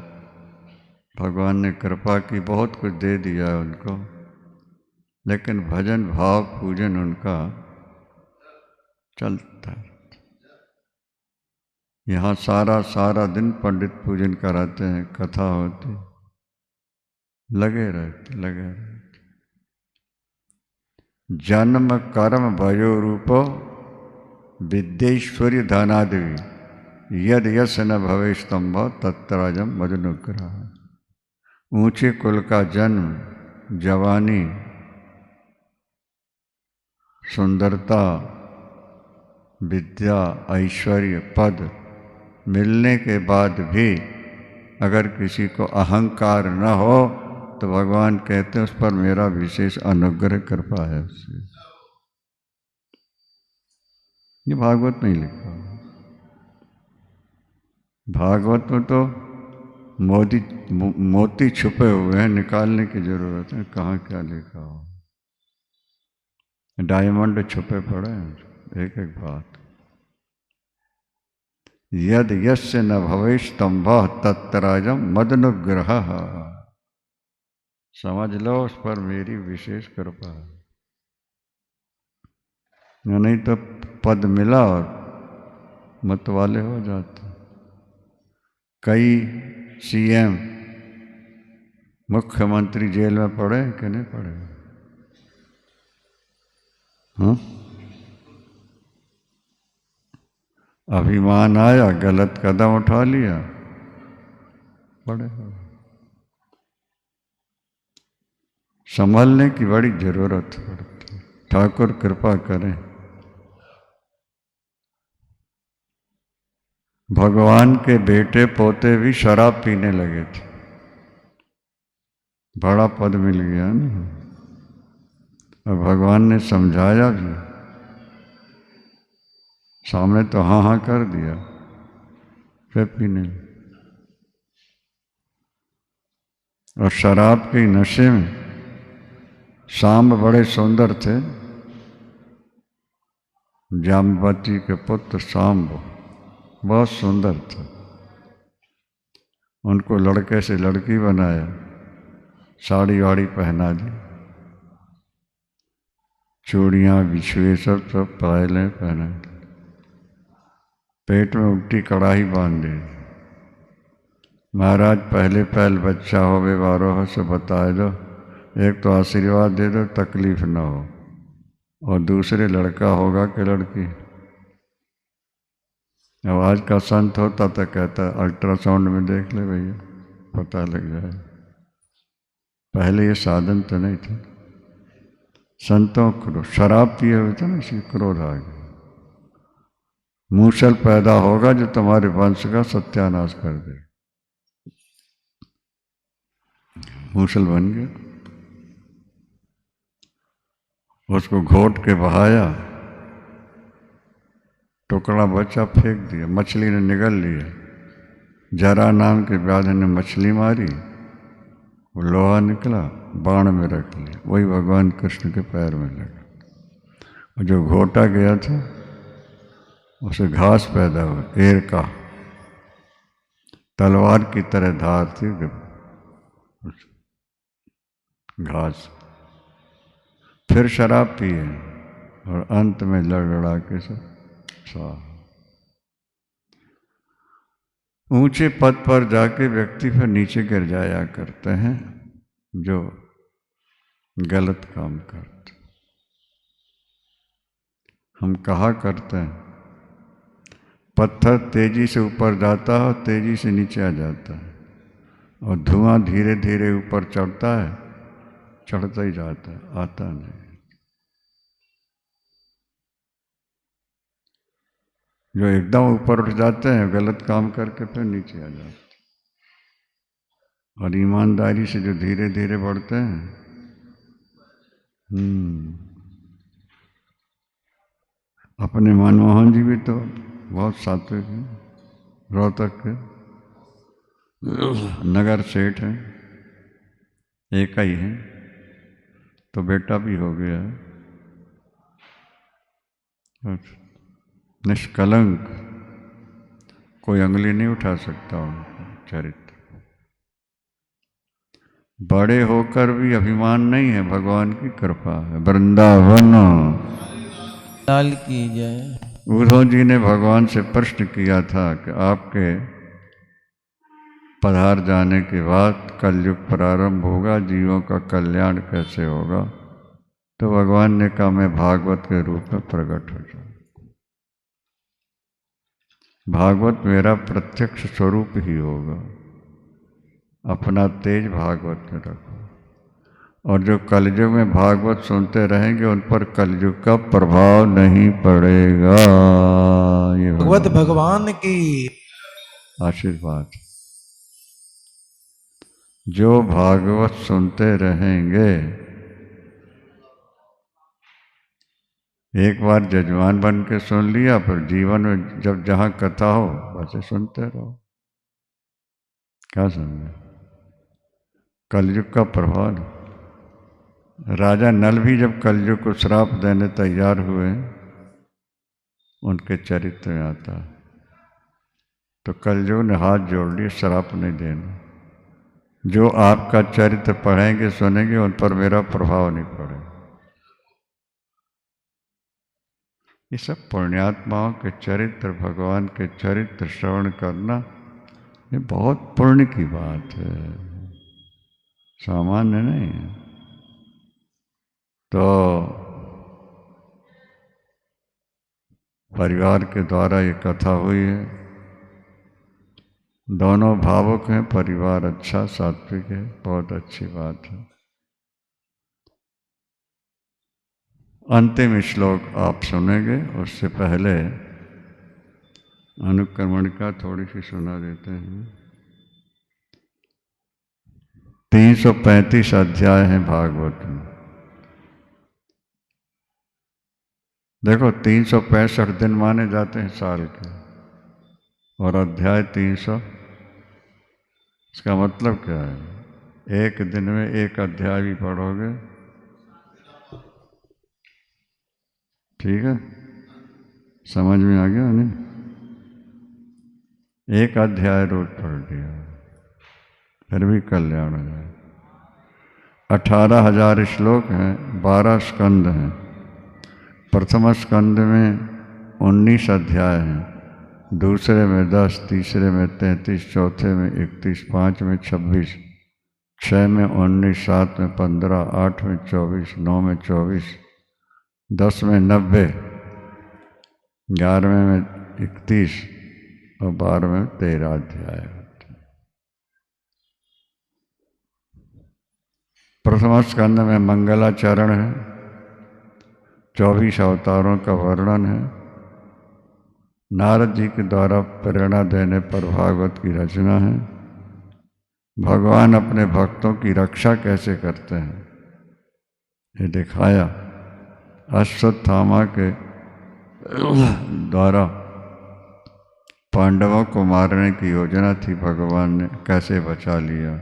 S4: भगवान ने कृपा की, बहुत कुछ दे दिया है उनको, लेकिन भजन भाव पूजन उनका चलता है। यहाँ सारा दिन पंडित पूजन कराते हैं, कथा होती, लगे रहते। जन्म कर्म भयो रूपो विद्येश्वरी धनादेवी, यद यश न भवे स्तंभ तत्राजम मदनुग्रह। ऊंचे कुल का जन्म, जवानी, सुंदरता, विद्या, ऐश्वर्य, पद मिलने के बाद भी अगर किसी को अहंकार न हो तो भगवान कहते हैं उस पर मेरा विशेष अनुग्रह कृपा है उससे। ये भागवत नहीं लिखा, भागवत में तो मोती छुपे हुए हैं, निकालने की जरूरत है। कहाँ क्या लिखा हो, डायमंड छुपे पड़े हैं, एक एक बात। यद यस्य न भवेश तंभः तत्तराजम मदनुग्रह, समझ लो उस पर मेरी विशेष कृपा है। नहीं तो पद मिला और मत वाले हो जाते। कई सीएम मुख्यमंत्री जेल में पड़े कि नहीं पड़े? हाँ, अभिमान आया, गलत कदम उठा लिया, पड़े। संभलने की बड़ी जरूरत पड़ती है। ठाकुर कृपा करें। भगवान के बेटे पोते भी शराब पीने लगे थे, बड़ा पद मिल गया ना, और भगवान ने समझाया भी, सामने तो हाँ हाँ कर दिया, फिर पीने। और शराब के नशे में सांब बड़े सुंदर थे, जाम्बवती के पुत्र सांब बहुत सुंदर था। उनको लड़के से लड़की बनाया, साड़ी वाड़ी पहना दी, चूड़ियाँ बिछुए सब पायलें पहना दी, पेट में उल्टी कड़ाही बांध दी। महाराज पहले पहल बच्चा हो वे बारों से बताए दो, एक तो आशीर्वाद दे दो तकलीफ ना हो, और दूसरे लड़का होगा कि लड़की। अब आज का संत होता तो कहता अल्ट्रासाउंड में देख ले भैया, पता लग जाए। पहले ये साधन तो नहीं था। संतों को शराब पिए हुए थे ना, इसी क्रोध आ गया। मूसल पैदा होगा जो तुम्हारे वंश का सत्यानाश कर दे। मूसल बन गया, उसको घोट के बहाया, टुकड़ा बचा फेंक दिया, मछली ने निगल लिया। जरा नाम के व्याध ने मछली मारी, वो लोहा निकला, बाण में रख लिया, वही भगवान कृष्ण के पैर में लगा। और जो घोटा गया था उसे घास पैदा हुआ, एर का, तलवार की तरह धार थी घास। फिर शराब पिए और अंत में लड़ा के सब ऊंचे पद पर जाके व्यक्ति फिर नीचे गिर जाया करते हैं जो गलत काम करते। हम कहा करते हैं पत्थर तेजी से ऊपर जाता है, तेजी से नीचे आ जाता है, और धुआं धीरे धीरे ऊपर चढ़ता है, चढ़ता ही जाता है, आता नहीं। जो एकदम ऊपर उठ जाते हैं गलत काम करके फिर नीचे आ जाते हैं, और ईमानदारी से जो धीरे धीरे बढ़ते हैं। अपने मनमोहन जी भी तो बहुत सात्विक हैं, रोहतक के नगर सेठ हैं, एक ही हैं, तो बेटा भी हो गया है। निष्कलंक, कोई अंगली नहीं उठा सकता उनका चरित्र। बड़े होकर भी अभिमान नहीं है, भगवान की कृपा है। वृंदावन
S1: लाल की जय।
S4: उद्धव जी ने भगवान से प्रश्न किया था कि आपके पधार जाने के बाद कलयुग प्रारंभ होगा, जीवों का कल्याण कैसे होगा? तो भगवान ने कहा मैं भागवत के रूप में प्रकट हो जाऊं। भागवत मेरा प्रत्यक्ष स्वरूप ही होगा। अपना तेज भागवत में रखो, और जो कलयुग में भागवत सुनते रहेंगे उन पर कलयुग का प्रभाव नहीं पड़ेगा। ये
S2: भगवत भगवान की
S4: आशीर्वाद। जो भागवत सुनते रहेंगे, एक बार जजमान बन के सुन लिया, फिर जीवन में जब जहाँ कथा हो वैसे सुनते रहो। क्या समझे? कलयुग का प्रभाव। राजा नल भी जब कलयुग को श्राप देने तैयार हुए, उनके चरित्र में आता है, तो कलयुग ने हाथ जोड़ लिए, श्राप नहीं देना। जो आपका चरित्र पढ़ेंगे सुनेंगे, उन पर मेरा प्रभाव नहीं पड़ेगा। ये सब पुण्यात्माओं के चरित्र, भगवान के चरित्र श्रवण करना, ये बहुत पुण्य की बात है, सामान्य नहीं है। तो परिवार के द्वारा ये कथा हुई है। दोनों भावुक हैं, परिवार अच्छा सात्विक है, बहुत अच्छी बात है। अंतिम श्लोक आप सुनेंगे, उससे पहले अनुक्रमण का थोड़ी सी सुना देते हैं। 335 अध्याय हैं भागवत में। देखो 365 दिन माने जाते हैं साल के, और अध्याय 300। इसका मतलब क्या है? एक दिन में एक अध्याय भी पढ़ोगे, ठीक है? समझ में आ गया नहीं? एक अध्याय रोज पढ़ लिया, फिर भी कल्याण हो जाए। 18,000 श्लोक हैं, 12 स्कंद हैं। प्रथम स्कंद में 19 अध्याय हैं, दूसरे में 10, तीसरे में 33, चौथे में 31, 5 में 26, 6 में 19, 7 में 15, 8 में 24, 9 में 24, 10 में 90, 11 में 31 और 12 में 13 अध्याय। प्रथम स्कंद में मंगलाचरण है, 24 अवतारों का वर्णन है। नारद जी के द्वारा प्रेरणा देने पर भागवत की रचना है। भगवान अपने भक्तों की रक्षा कैसे करते हैं ये दिखाया। अश्वत्थामा के द्वारा पांडवों को मारने की योजना थी, भगवान ने कैसे बचा लिया।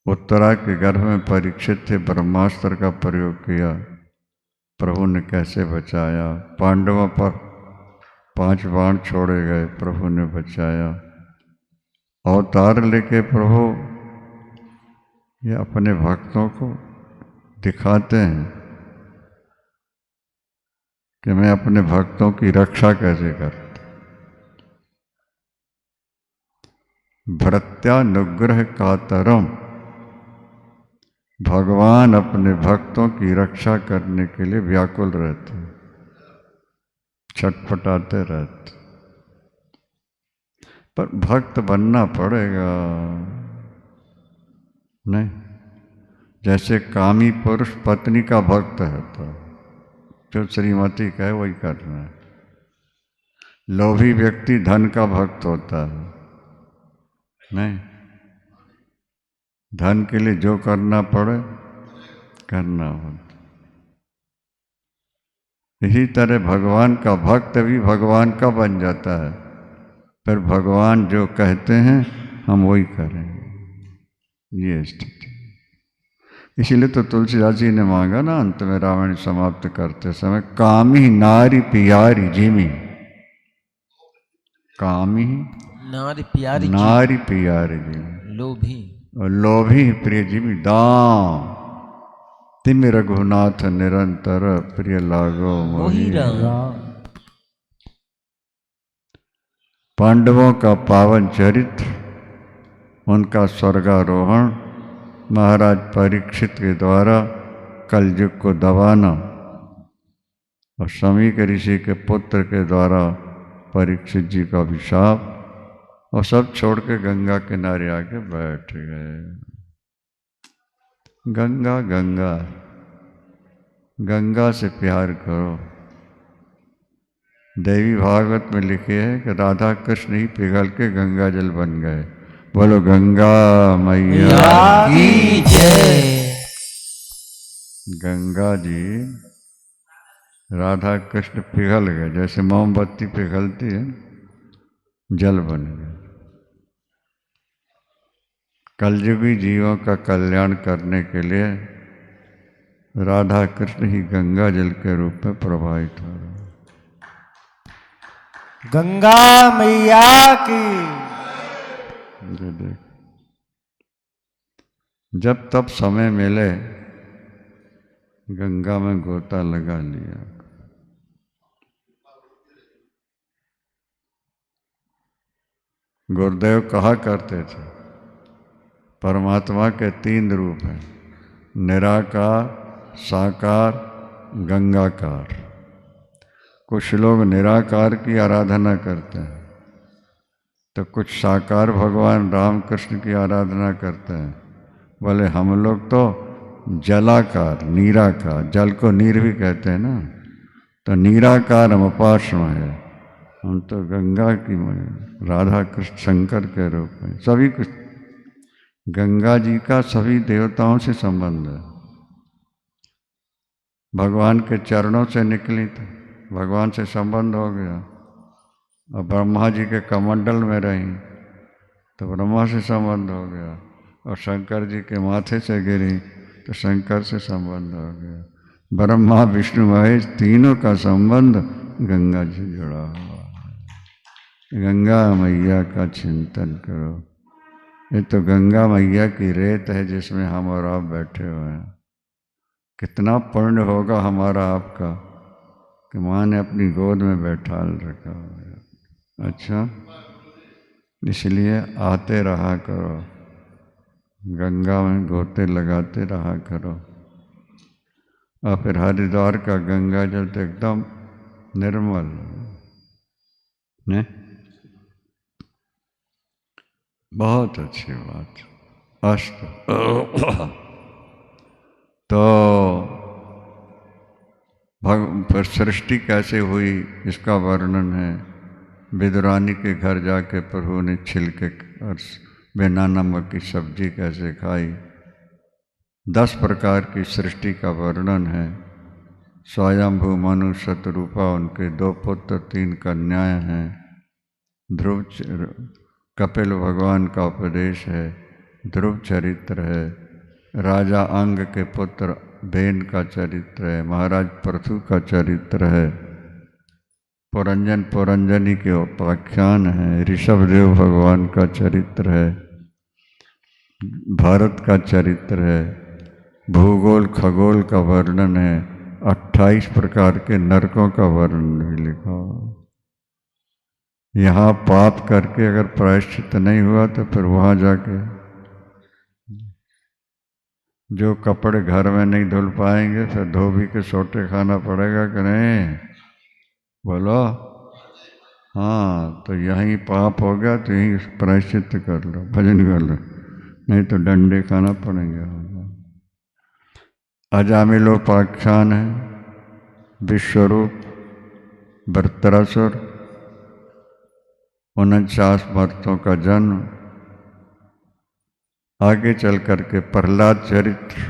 S4: उत्तरा के गर्भ में परीक्षित थे, ब्रह्मास्त्र का प्रयोग किया, प्रभु ने कैसे बचाया। पांडवों पर 5 बाण छोड़े गए, प्रभु ने बचाया। अवतार लेके प्रभु ये अपने भक्तों को दिखाते हैं कि मैं अपने भक्तों की रक्षा कैसे करता। भृत्यानुग्रह कातरम, भगवान अपने भक्तों की रक्षा करने के लिए व्याकुल रहते, छटपटाते रहते। पर भक्त बनना पड़ेगा, नहीं? जैसे कामी पुरुष पत्नी का भक्त है, तो जो श्रीमती कहे वही करना है। लोभी व्यक्ति धन का भक्त होता है, नहीं? धन के लिए जो करना पड़े करना होता। इसी तरह भगवान का भक्त भी भगवान का बन जाता है, फिर भगवान जो कहते हैं हम वही करेंगे। ये स्थिति। इसीलिए तो तुलसीदास जी ने मांगा ना अंत में रामायण समाप्त करते समय, कामी नारी पियारी जिमी। कामी
S1: नारी प्यारी
S4: नारी पियारी जिमी,
S1: लोभी
S4: और लोभी प्रिय जिमी दाम। तिम रघुनाथ निरंतर प्रिय लागो मोहि राम। पांडवों का पावन चरित्र, उनका स्वर्गारोहण, महाराज परीक्षित के द्वारा कलयुग को दबाना, और शमीक ऋषि के पुत्र के द्वारा परीक्षित जी का अभिशाप, और सब छोड़ के गंगा किनारे आके बैठ गए। गंगा गंगा, गंगा से प्यार करो। देवी भागवत में लिखे है कि राधा कृष्ण ही पिघल के गंगा जल बन गए, बोलो गंगा मैया
S1: मैया की जय।
S4: गंगा जी राधा कृष्ण पिघल गए, जैसे मोमबत्ती पिघलती है, जल बन गए। कलयुगी जीवों का कल्याण करने के लिए राधा कृष्ण ही गंगा जल के रूप में प्रवाहित हो रहे।
S3: गंगा मैया की।
S4: ये देख, जब तब समय मिले गंगा में गोता लगा लिया। गुरुदेव कहा करते थे परमात्मा के 3 रूप हैं, निराकार, साकार, गंगाकार। कुछ लोग निराकार की आराधना करते हैं तो कुछ साकार भगवान राम कृष्ण की आराधना करते हैं। बोले हम लोग तो जलाकार, नीराकार, जल को नीर भी कहते हैं ना, तो नीराकार हम उपासना है। हम तो गंगा की राधा कृष्ण शंकर के रूप में सभी कुछ। गंगा जी का सभी देवताओं से संबंध है। भगवान के चरणों से निकली थी, भगवान से संबंध हो गया। और ब्रह्मा जी के कमंडल में रही तो ब्रह्मा से संबंध हो गया। और शंकर जी के माथे से गिरी तो शंकर से संबंध हो गया। ब्रह्मा विष्णु महेश तीनों का संबंध गंगा जी जुड़ा हुआ है। गंगा मैया का चिंतन करो। ये तो गंगा मैया की रेत है जिसमें हम और आप बैठे हुए हैं। कितना पुण्य होगा हमारा आपका कि माँ ने अपनी गोद में बैठा रखा है। अच्छा, इसलिए आते रहा करो, गंगा में गोते लगाते रहा करो। और फिर हरिद्वार का गंगा जल तो एकदम निर्मल ने, बहुत अच्छी बात। अष्ट तो फिर सृष्टि कैसे हुई इसका वर्णन है। विदुरानी के घर जाके प्रभु ने छिलके और बिना नमक की सब्जी कैसे खाई। 10 प्रकार की सृष्टि का वर्णन है। स्वयंभू मनु शतरूपा, उनके 2 पुत्र 3 कन्याएं हैं। ध्रुव कपिल भगवान का उपदेश है। ध्रुव चरित्र है। राजा अंग के पुत्र बेन का चरित्र है। महाराज पृथु का चरित्र है। पुरंजन पुरंजनी के उपाख्यान है। ऋषभदेव भगवान का चरित्र है। भारत का चरित्र है। भूगोल खगोल का वर्णन है। 28 प्रकार के नरकों का वर्णन भी लिखा। यहाँ पाप करके अगर प्रायश्चित नहीं हुआ तो फिर वहाँ जाके जो कपड़े घर में नहीं धुल पाएंगे फिर धोबी के सोटे खाना पड़ेगा कि नहीं? बोलो हाँ। तो यहीं पाप हो गया तो यहीं प्रायश्चित कर लो, भजन कर लो, नहीं तो डंडे खाना पड़ेंगे। अजामिलोपाख्यान है। विश्वरूप, वृत्रासुर, 49 मर्तों का जन्म। आगे चल करके प्रहलाद चरित्र,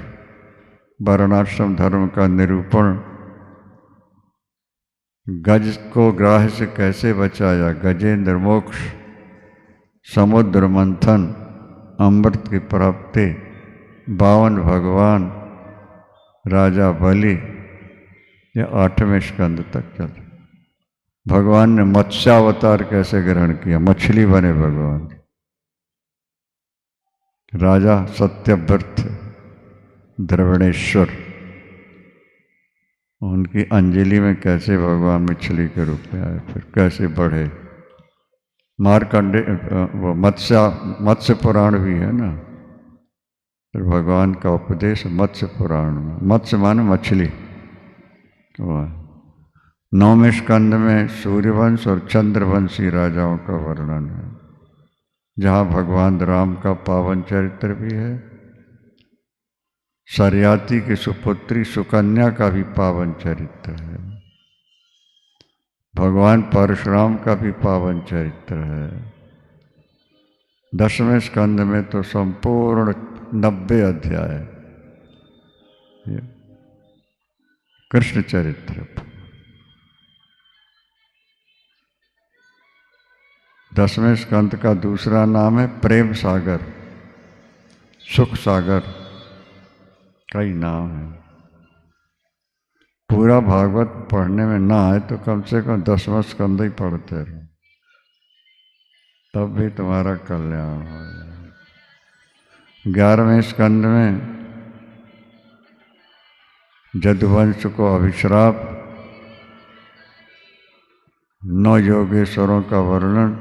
S4: वर्णाश्रम धर्म का निरूपण। गज को ग्राह से कैसे बचाया, गजेंद्र मोक्ष, समुद्र मंथन, अमृत की प्राप्ति, 52 भगवान, राजा बलि, ये 8वें स्कंद तक चले। भगवान ने मत्स्यावतार कैसे ग्रहण किया, मछली बने भगवान। राजा सत्यव्रत द्रविणेश्वर, उनकी अंजलि में कैसे भगवान मछली के रूप में आए, फिर कैसे बढ़े। मार्कंडे वो मत्स्य पुराण भी है ना, फिर भगवान का उपदेश मत्स्य पुराण में। मत्स्य माने मछली। तो 9वें स्कंद में सूर्यवंश और चंद्रवंशी राजाओं का वर्णन है, जहाँ भगवान राम का पावन चरित्र भी है। सरयाती की सुपुत्री सुकन्या का भी पावन चरित्र है। भगवान परशुराम का भी पावन चरित्र है। 10वें स्कंद में तो संपूर्ण 90 अध्याय कृष्ण चरित्र। 10वें स्कंद का दूसरा नाम है प्रेम सागर, सुख सागर, कई नाम है। पूरा भागवत पढ़ने में ना आए तो कम से कम 10वां स्कंद ही पढ़ते रहो, तब भी तुम्हारा कल्याण हो। 11वें स्कंद में जदुवंश को अभिश्राप, 9 योगेश्वरों का वर्णन,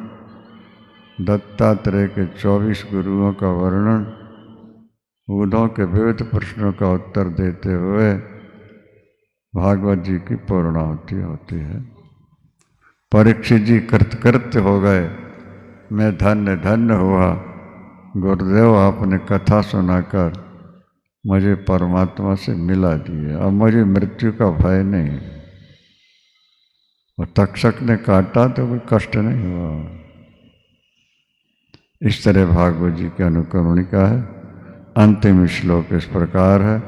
S4: दत्तात्रेय के 24 गुरुओं का वर्णन, उद्धव के विविध प्रश्नों का उत्तर देते हुए भागवत जी की पूर्णाहुति होती है। परीक्षित जी कृतकृत्य हो गए, मैं धन्य धन्य हुआ, गुरुदेव आपने कथा सुनाकर मुझे परमात्मा से मिला दिए, अब मुझे मृत्यु का भय नहीं। और तक्षक ने काटा तो कोई कष्ट नहीं हुआ। इस तरह भागवत जी की अनुकरणिका है। अंतिम श्लोक इस प्रकार है,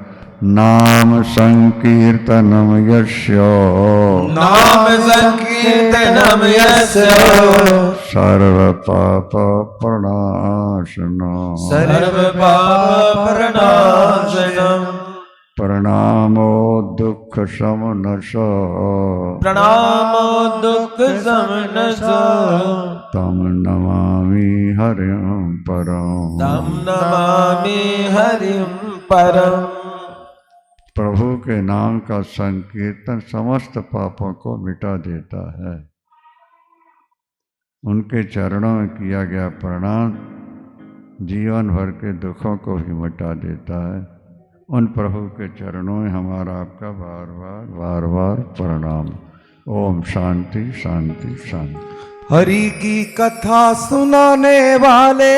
S4: नाम संकीर्तनम यस्य,
S2: नाम संकीर्तनम यस्य,
S4: सर्व पाप प्रणाशनम,
S2: सर्व पाप प्रणाशनम,
S4: प्रणामो दुख शमनश,
S2: प्रणामो दुख शमनश,
S4: तम नमामि हरिं परम,
S2: तम नमामि हरिं परम।
S4: प्रभु के नाम का संकीर्तन समस्त पापों को मिटा देता है। उनके चरणों में किया गया प्रणाम जीवन भर के दुखों को भी मिटा देता है। उन प्रभु के चरणों में हमारा आपका बार बार प्रणाम। ओम शांति शांति शांति।
S3: हरि की कथा सुनाने वाले,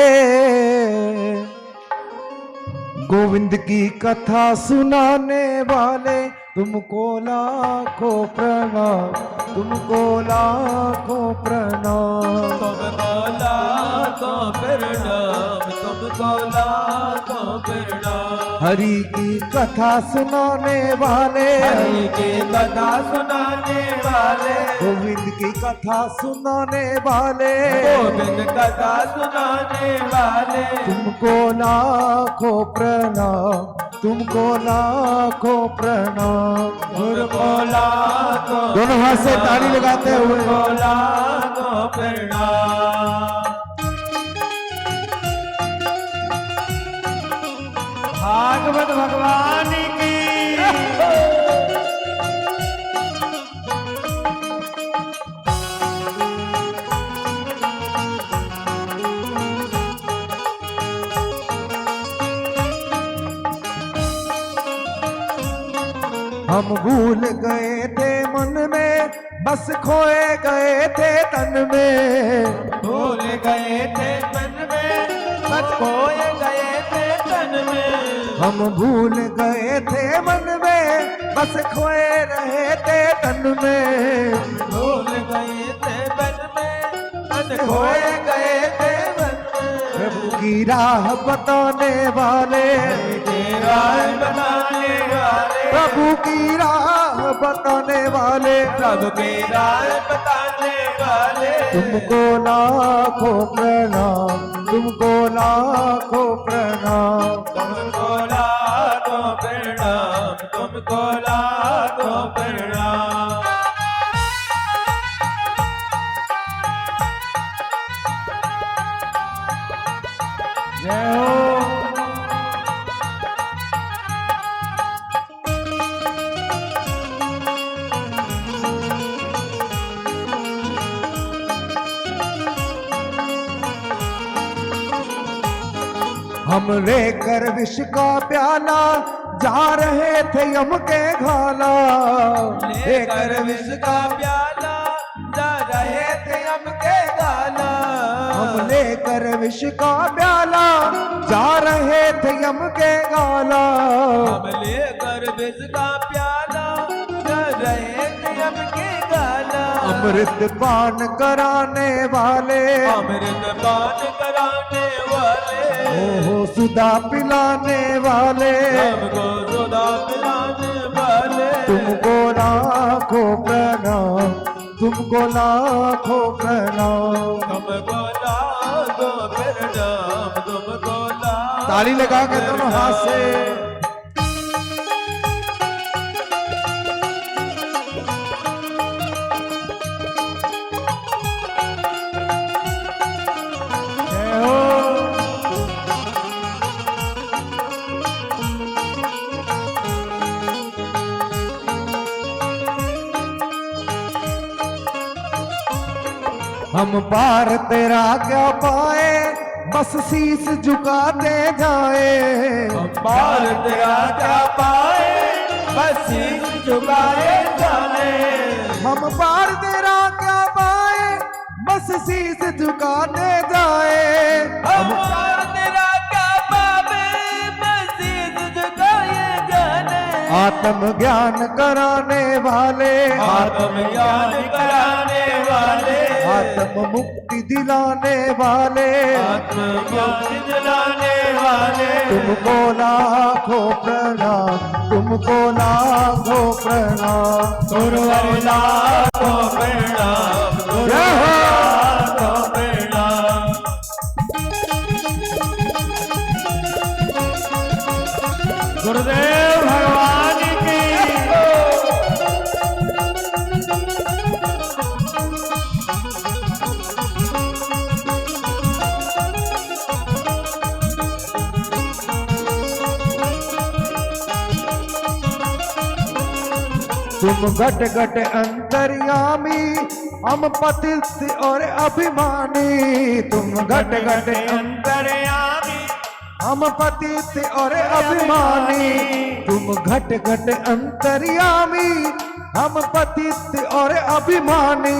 S3: गोविंद की कथा सुनाने वाले, तुमको लाखों प्रणाम, तुमको लाखों प्रणाम,
S2: तुमको लाखों प्रणाम, तुमको लाखों प्रणाम।
S3: हरि की कथा सुनाने वाले,
S2: हरि की कथा सुनाने वाले,
S3: गोविंद की कथा सुनाने वाले,
S2: गोविंद कथा सुनाने वाले,
S3: तुमको लाखों प्रणाम, तुमको लाखों प्रणाम।
S2: तुमको लाखों
S3: दोनों हाथ से ताली लगाते हुए
S2: तुमको लाखों प्रणाम। भागवत भगवान की
S3: हम भूल गए थे मन में, बस खोए गए थे तन में,
S2: भूल गए थे मन में, बस खोए गए थे तन में।
S3: हम भूल गए थे मन में, बस खोए रहे थे तन में,
S2: भूल गए थे मन में, बस खोए गए थे मन में।
S3: प्रभु की राह बताने वाले,
S2: तेरा बताने वाले,
S3: प्रभु की राह बताने वाले,
S2: प्रभु की राह बताने वाले,
S3: तुमको लाखों प्रणाम, तुमको लाखों प्रणाम।
S2: तुमको लाखों प्रणाम, तुमको लाखों प्रणाम। जय हो।
S3: हम लेकर विष का प्याला जा रहे थे यम के घाला,
S2: लेकर विष का प्याला जा रहे थे यम के गाला।
S3: हम लेकर विष का प्याला जा रहे थे यम के गाला,
S2: हम लेकर विष का प्याला जा रहे थे यम के गाला।
S3: अमृत पान कराने वाले,
S2: अमृत पान कराने वाले,
S3: ओहो सुधा पिलाने वाले,
S2: हमको सुधा पिलाने वाले,
S3: तुमको लाखों प्रणाम, तुमको लाखों प्रणाम।
S2: तुमको लाखों प्रणाम, तुमको लाखों।
S3: ताली लगा के दोनों हाथ से। जय हो। हम पार तेरा क्या पाए, बस शीस झुकाते जाए।
S2: हम पार तेरा क्या पाए, बस शीश झुकाए जाने।
S3: हम पार तेरा क्या पाए, बस शीस झुकाते जाए।
S2: हम पार तेरा क्या पावे, बस शीश झुकाए जाने।
S3: आत्म ज्ञान कराने वाले,
S2: आत्म ज्ञान कराने वाले,
S3: आत्म मुक्ति दिलाने वाले,
S2: आत्म मुक्ति दिलाने वाले,
S3: तुमको लाखों प्रणाम, तुमको लाखों प्रणाम।
S2: गुरुवर लाखों प्रणाम,
S3: जय हो।
S2: लाखों प्रणाम। गुरुदेव भगवान की।
S3: तुम घट घट अंतर्यामी, हम पतित और अभिमानी। तुम घट घट
S2: अंतर्यामी,
S3: हम पतित और अभिमानी। तुम घट घट अंतर्यामी, हम पतित और अभिमानी।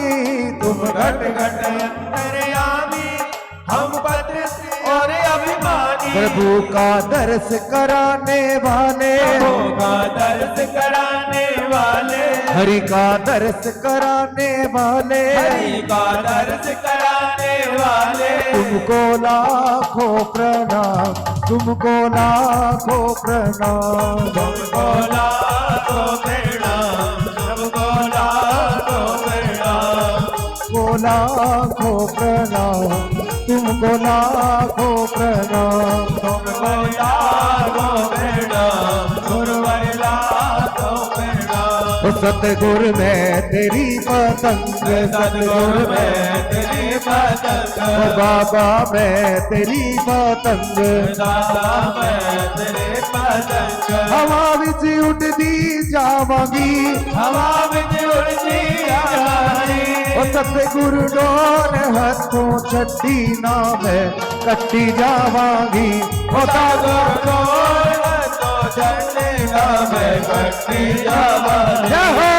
S3: तुम घट घट
S2: अंतर्यामी, हम पतित और अभिमानी।
S3: प्रभु का दर्श कराने वाले,
S2: प्रभु का दर्श कराने वाले,
S3: हरि का दर्श कराने वाले,
S2: हरि का दर्श कराने वाले,
S3: तुमको लाखों प्रणाम, तुमको लाखों प्रणाम।
S2: तुमको लाखों प्रणाम, तुमको लाखों प्रणाम,
S3: तुमको लाखों प्रणाम, तुमको लाखों प्रणाम।
S2: तुमको लाखों प्रणाम, गुरुवर लाखों प्रणाम।
S3: ओ सतगुरु मैं तेरी पतंग,
S2: सतगुरु मैं तेरी पतंग,
S3: ओ बाबा मैं तेरी पतंग।
S2: दादा मैं तेरे पतंग,
S3: हवा विच उड़दी जावांगी,
S2: हवा विच उड़दी जावांगी।
S3: ओ सतगुरु डोर हथों छड्डी ना मैं कट्टी जावांगी। ओ
S2: सतगुरु डोर तो छड्डेगा मैं कट्टी जावांगी।
S3: जय हो।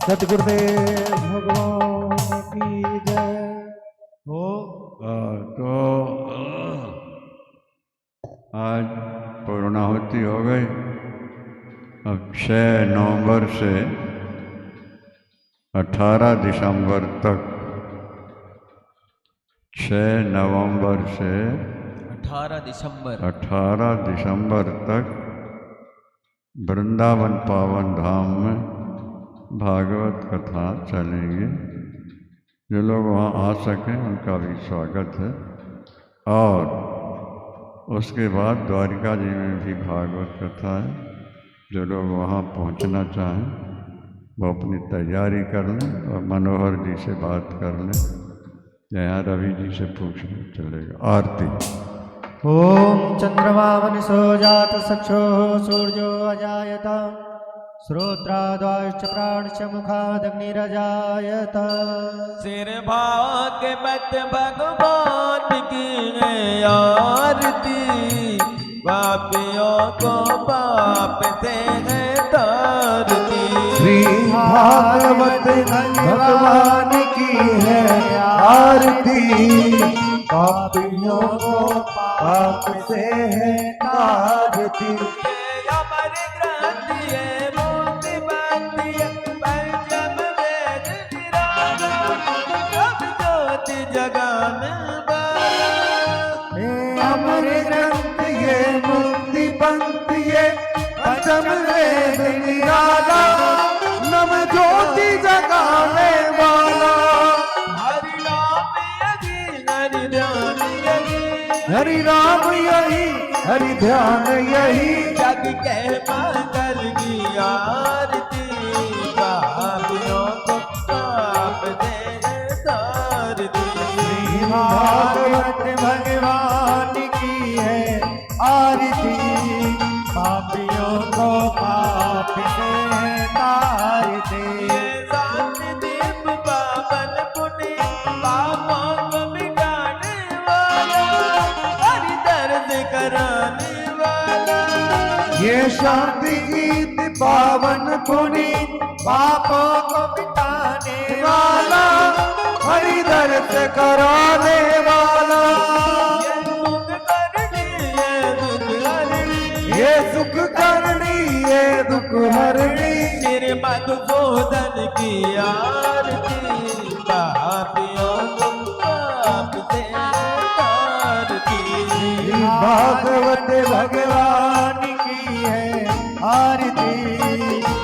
S3: सतगुरुदेव भगवान की जय हो।
S4: तो आज पूर्णाहुति हो गई। अब 6 नवंबर से 18 दिसंबर तक, 6 नवंबर से 18 दिसंबर तक वृंदावन पावन धाम में भागवत कथा चलेंगी। जो लोग वहाँ आ सकें उनका भी स्वागत है। और उसके बाद द्वारिका जी में भी भागवत कथा है। जो लोग वहाँ पहुँचना चाहें वो अपनी तैयारी कर लें और मनोहर जी से बात कर लें। यहाँ रवि जी से पूछ लें, चलेगा। आरती।
S1: ओम चंद्रमा मनसो जात सक्षो सूर्यो अजायत श्रोत्राद्वाश्च प्राणश्च मुखादग्निरजायत।
S2: सिर भागवत भगवान की है आरती, पापियों को पाप से है तारती।
S3: श्री भागवत भगवान की है आरती, पापियों को पाप से है तारती।
S2: ये अमर ग्रंथ ये मूर्ति बनती है, पंचम वेद निराला, सब ज्योति जगाने वाला।
S3: अमर ग्रंथ ये मुक्ति पंथ ये पंचम वेद निराला, नव ज्योति जगाने वाला।
S2: हरि नाम यही हरि ध्यान यही,
S3: हरि राम यही हरि ध्यान यही,
S2: जग के मंगल की आरती। पापियों को पाप से है तारती।
S1: भागवत भगवान की है आरती, पापियों को पाप से है तारती।
S2: सात दीप पावन पुण्य पापों को मिटाने वाला, हरि दर्द कराने वाला।
S3: ये शांति गीत पावन पुनीत
S1: पापों को मिटाने
S3: वाला, हरि दर्द कराने वाला।
S2: ये सुख करनी ये दुख हरनी,
S3: ये सुख करनी ये दुख हरनी,
S2: तेरे मधुसूदन की आरती। पापियों को पाप से तारती।
S3: भागवत भगवान
S1: की है आरती,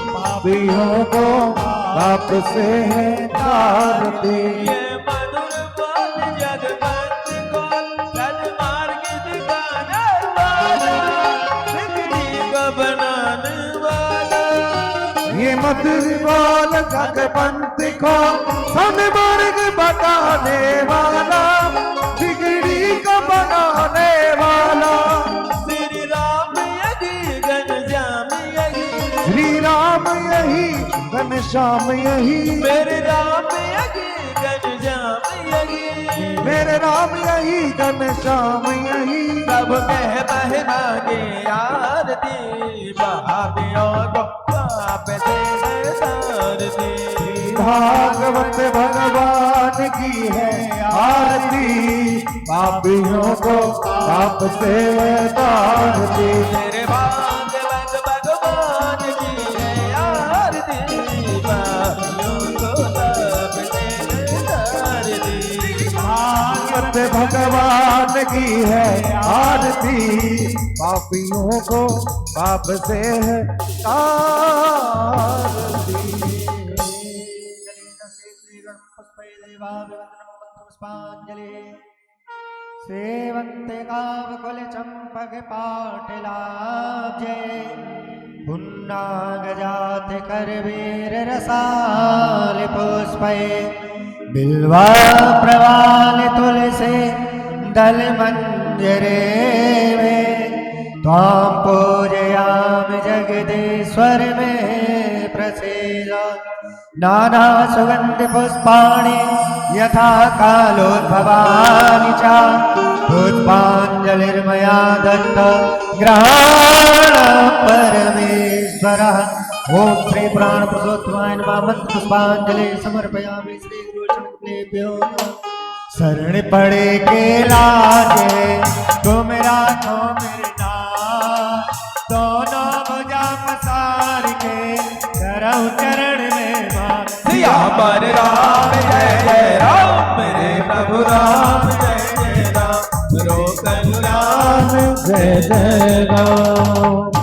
S3: पापियों को पाप से है तारती।
S2: ये मधुर बोल जगवंत को सन्मार्ग दिखाने वाला, बिगड़ी को बनाने वाला।
S3: ये मधुर बोल जगवंत को सन्मार्ग बताने वाला, बिगड़ी को बनाने वाला।
S2: श्री राम यही घनश्याम यही,
S3: श्री राम यही घनश्याम यही,
S2: मेरे राम यही घनश्याम यही।
S3: मेरे राम यही घनश्याम यही,
S2: सब कह बहनागे आरती। पापियों को पाप से है तारती।
S3: भागवत भगवान की है आरती, पापियों को पाप से तारती।
S2: तेरे भागवत भगवान की है आरती, पापियों को पाप से है तारती।
S3: भागवत भगवान की है आरती, पापियों को पाप से है तारती।
S1: सेवन्ते कावकुल चंपक पाटलाब्जे, पुन्नाग जात करवीर रसाल पुष्पे, बिल्वा प्रवाल तुलसी दल मंजरे में, त्वां पूजयामि जगदीश्वर में प्रसीद। नाना सुगंधि पुष्पाणि यथा कालोद्भवानि च, पुष्पाञ्जलिर्मया दत्त ग्रहाण परमेश्वरः। ओम श्री प्राण पुरुषोत्तमाय नमः। मंत्र पुष्पांजलि समर्पयामि श्री गुरुचरणेभ्यो नमः। शरण पड़े के लाजे तुम राखो मेरे नाम, दोनों भुजा पसार के करऊं चरण में मां।
S2: सिया पर राम जय जय राम, मेरे प्रभु राम जय जय राम, रोकन राम
S3: जय जय राम।